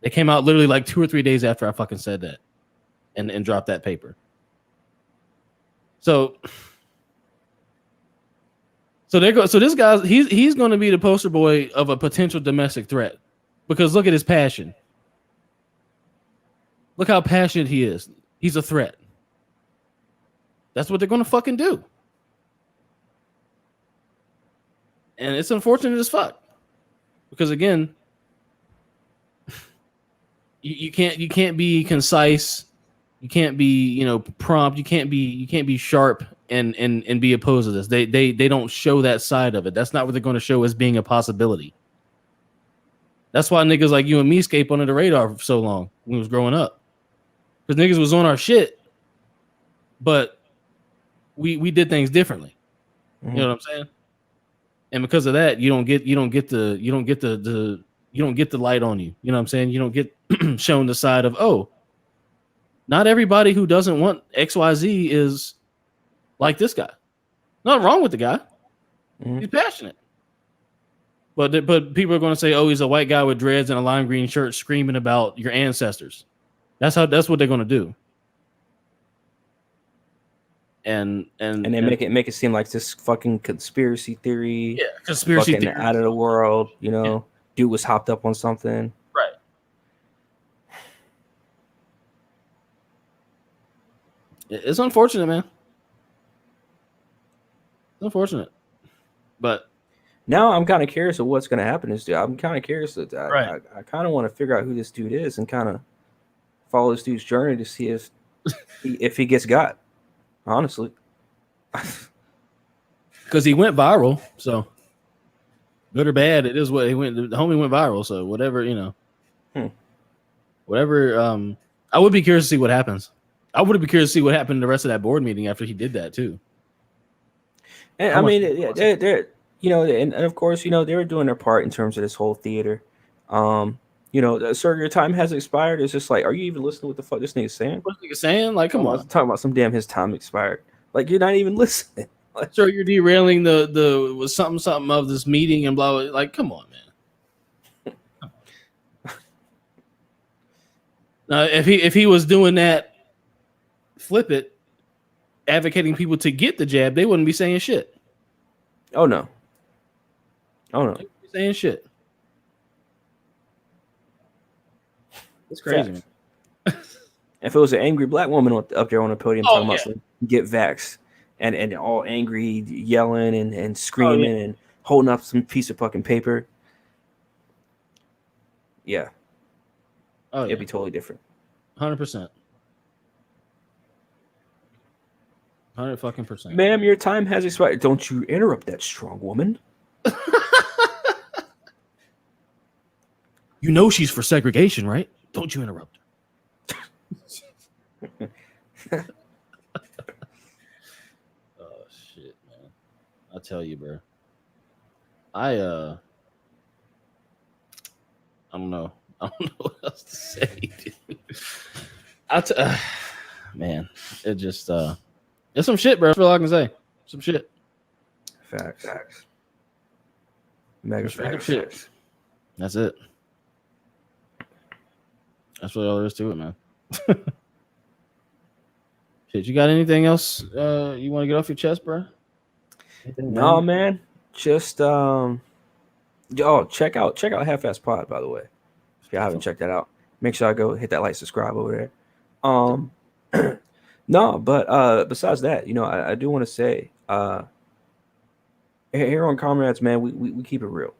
They came out literally like 2 or 3 days after I fucking said that and dropped that paper. So there goes. So this guy, he's going to be the poster boy of a potential domestic threat because look at his passion. Look how passionate he is. He's a threat. That's what they're going to fucking do. And it's unfortunate as fuck. Because again, you can't be concise, you can't be, prompt, you can't be sharp and be opposed to this. They don't show that side of it. That's not what they're going to show as being a possibility. That's why niggas like you and me escape under the radar for so long when we was growing up. Because niggas was on our shit, but we did things differently. Mm-hmm. You know what I'm saying? And because of that, you don't get the light on you. You know what I'm saying? You don't get shown the side of, oh, not everybody who doesn't want XYZ is like this guy. Nothing wrong with the guy. Mm-hmm. He's passionate. But people are going to say, oh, he's a white guy with dreads and a lime green shirt screaming about your ancestors. That's what they're going to do. And they make it seem like this fucking conspiracy theory. Yeah, conspiracy fucking theory. Out of the world, Dude was hopped up on something. Right. It's unfortunate, man. It's unfortunate, but now I'm kind of curious of what's going to happen to this dude. I'm kind of curious that Right. I kind of want to figure out who this dude is and kind of follow this dude's journey to see if he gets got. Honestly, because he went viral, so good or bad, it is what he went. The homie went viral, so whatever, you know, whatever. I would be curious to see what happens. I would be curious to see what happened in the rest of that board meeting after he did that too. and How I much- mean, yeah, they're you know, and of course, you know, they were doing their part in terms of this whole theater. You know, sir, your time has expired. It's just like, are you even listening to what the fuck this nigga's saying? What nigga saying? Like, come on. Talking about some damn his time expired. Like, you're not even listening. Like, Sure, you're derailing the something of this meeting and blah blah. Like, come on, man. Now, if he was doing that, flip it, advocating people to get the jab, they wouldn't be saying shit. oh no, oh no, They wouldn't be saying shit. It's crazy, man. If it was an angry black woman up there on the podium talking about yeah. some get vaxxed and all angry, yelling and screaming and holding up some piece of fucking paper, yeah, it'd be totally different. 100%. 100%. Ma'am, your time has expired. Don't you interrupt that strong woman. You know she's for segregation, right? Don't you interrupt her. Oh shit, man! I tell you, bro. I don't know. I don't know what else to say, dude. Man, it just it's some shit, bro. That's all I can say. Some shit. Facts. Mega Just random facts. shit. That's it. That's what all there is to it, man. Shit, you got anything else you want to get off your chest, bro? No, man. Just check out Half-Ass Pod, by the way. If you haven't checked that out, make sure I go hit that like, subscribe over there. No, but besides that, you know, I do want to say, here on Comrades, man, we keep it real.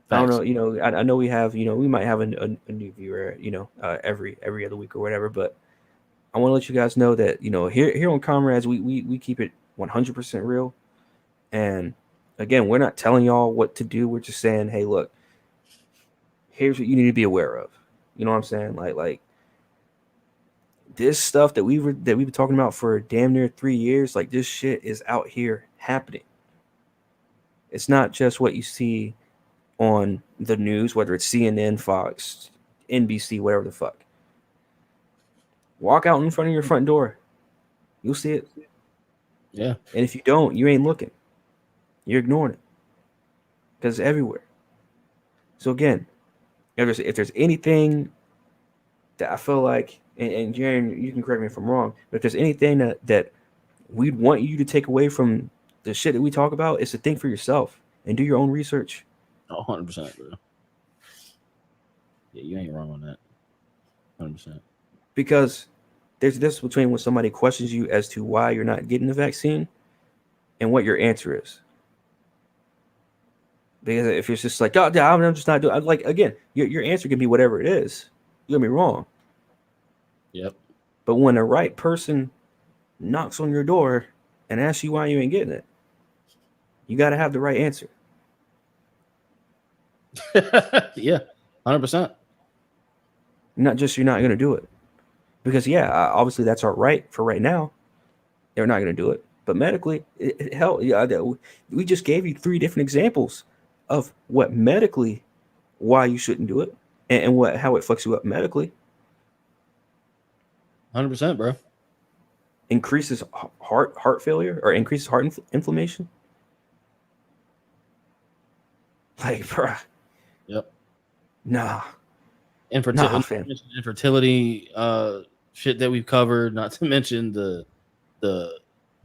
I don't know, you know, I know we have, you know, we might have a new viewer, you know, every other week or whatever, but I want to let you guys know that, you know, here on Comrades, we keep it 100% real. And again, we're not telling y'all what to do. We're just saying, hey, look, here's what you need to be aware of. You know what I'm saying? Like this stuff that we've been talking about for damn near 3 years, like this shit is out here happening. It's not just what you see on the news, whether it's CNN, Fox, NBC, whatever the fuck. Walk out in front of your front door. You'll see it. Yeah. And if you don't, you ain't looking. You're ignoring it. Because it's everywhere. So again, if there's anything that I feel like, and Jaren, you can correct me if I'm wrong, but if there's anything that we'd want you to take away from the shit that we talk about, is to think for yourself and do your own research. 100%, bro. Yeah, you ain't wrong on that. 100%. Because there's this between when somebody questions you as to why you're not getting the vaccine and what your answer is. Because if it's just like, oh, I'm just not doing, like, again, your answer can be whatever it is. You get me wrong. Yep. But when the right person knocks on your door and asks you why you ain't getting it, you got to have the right answer. Yeah, 100%. Not just you're not going to do it. Because, yeah, obviously that's our right for right now. They're not going to do it. But medically, hell, yeah, we just gave you 3 different examples of what medically, why you shouldn't do it, and how it fucks you up medically. 100%, bro. Increases heart failure or increases heart inflammation. Like, bro. Yep. Nah. Infertility shit that we've covered, not to mention the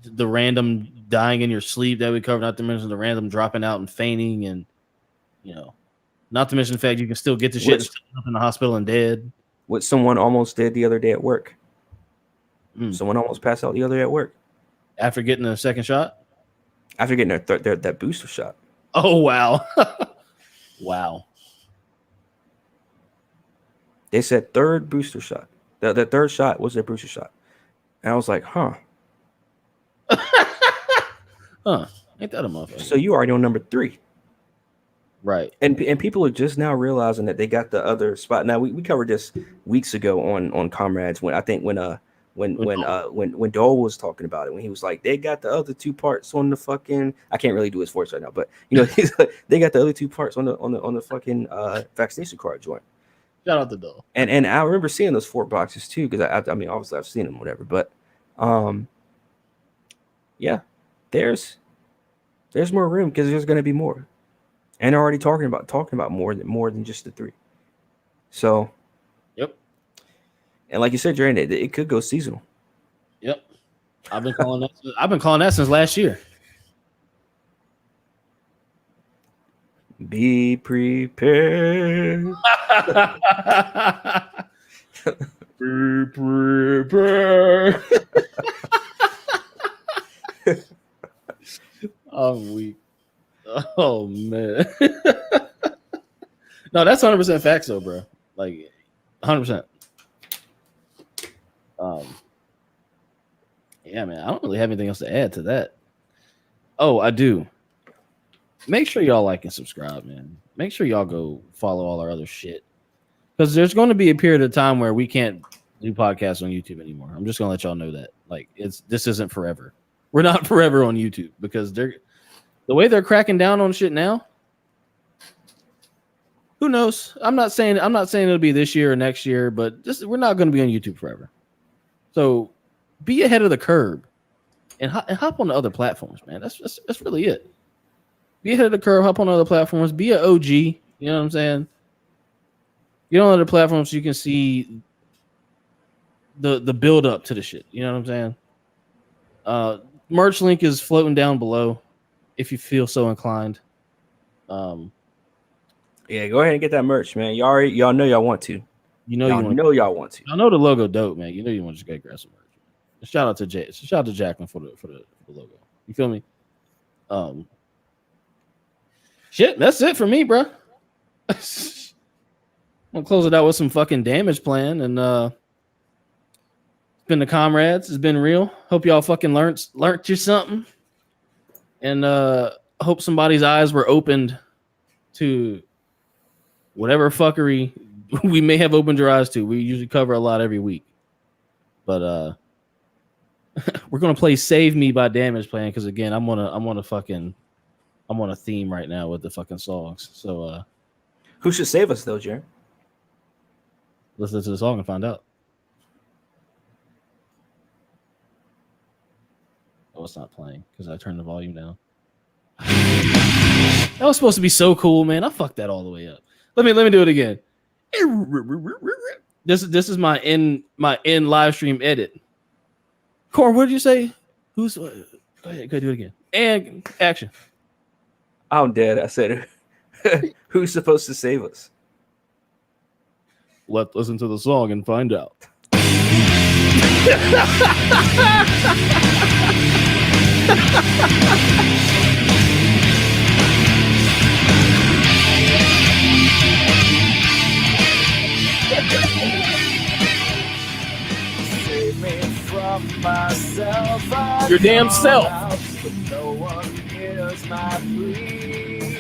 random dying in your sleep that we covered, not to mention the random dropping out and fainting, and you know, not to mention the fact you can still get the shit up in the hospital and dead. What someone almost did the other day at work. Someone almost passed out the other day at work after getting a second shot. After getting that booster shot. Oh wow, wow. They said third booster shot. The third shot was their booster shot, and I was like, huh. Huh? Ain't that a motherfucker? So you already on number 3. Right. And people are just now realizing that they got the other spot. Now we covered this weeks ago on Comrades when Dole was talking about it, when he was like, they got the other 2 parts on the fucking, I can't really do his voice right now, but he's like, they got the other 2 parts on the fucking vaccination card joint. Shout out to Dole. And I remember seeing those 4 boxes too, because I mean obviously I've seen them, whatever, but yeah, there's more room because there's going to be more. And they're already talking about more than just the 3. So, yep. And like you said, Jerry, it could go seasonal. Yep. I've been calling that since last year. Be prepared. Be prepared. I'm weak. Oh man. No, that's 100% facts though, bro. Like 100%. Yeah, man. I don't really have anything else to add to that. Oh, I do. Make sure y'all like and subscribe, man. Make sure y'all go follow all our other shit. Because there's going to be a period of time where we can't do podcasts on YouTube anymore. I'm just going to let y'all know that. Like, this isn't forever. We're not forever on YouTube because the way they're cracking down on shit now. Who knows? I'm not saying it'll be this year or next year, but we're not going to be on YouTube forever. So be ahead of the curve and hop on the other platforms, man. That's really it. Be ahead of the curve, hop on other platforms, be an OG. You know what I'm saying? Get on other platforms so you can see the build up to the shit. You know what I'm saying? Merch link is floating down below if you feel so inclined. Yeah, go ahead and get that merch, man. Y'all know y'all want to. Y'all want to. I know the logo dope, man. You know you want to just go grab some merch. Shout out to Jacqueline for the logo. You feel me? Shit, that's it for me, bro. I'm gonna close it out with some fucking Damage Plan, and it's been the Comrades. It's been real. Hope y'all fucking learned you something, and hope somebody's eyes were opened to whatever fuckery we may have opened your eyes to. We usually cover a lot every week, but we're gonna play "Save Me" by Damage Plan because again, I'm on a theme right now with the fucking songs. So who should save us though, Jerry? Listen to the song and find out. Oh, it's not playing because I turned the volume down. That was supposed to be so cool, man. I fucked that all the way up. Let me do it again. This is my in live stream edit. Cor, what did you say? Go ahead, do it again. And action. I'm dead. I said, who's supposed to save us? Let's listen to the song and find out. Save me from myself. Your damn self. No one hears my plea.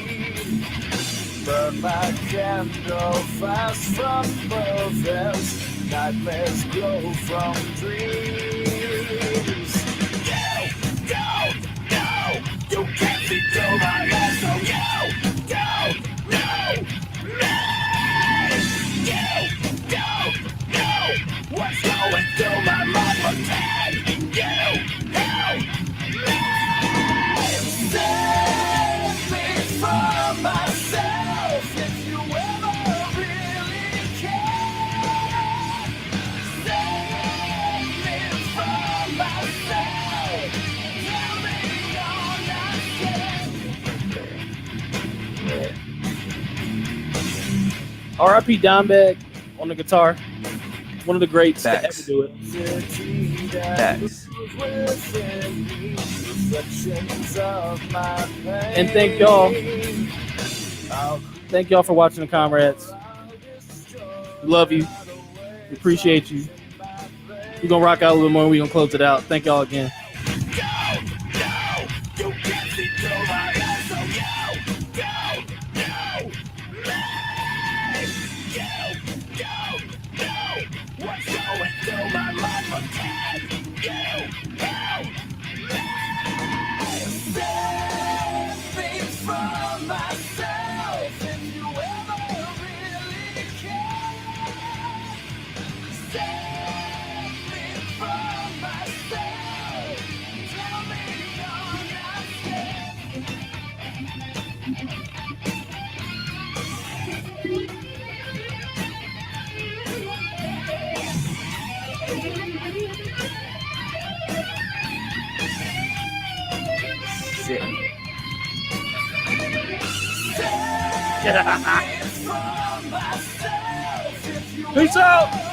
Burn my candle fast from both ends. Nightmares grow from dreams. No, you can't see through my eyes, so you don't know me. You don't know what's going through my mind, pretend you know me. Save me from myself if you ever really care. Save me from myself. Tell me all I said. R.I.P. Dimebag on the guitar. One of the greats to ever do it. Facts. And thank y'all. Thank y'all for watching the comrades. We love you. We appreciate you. We're gonna rock out a little more. We're gonna close it out. Thank y'all again. Shit. Peace out.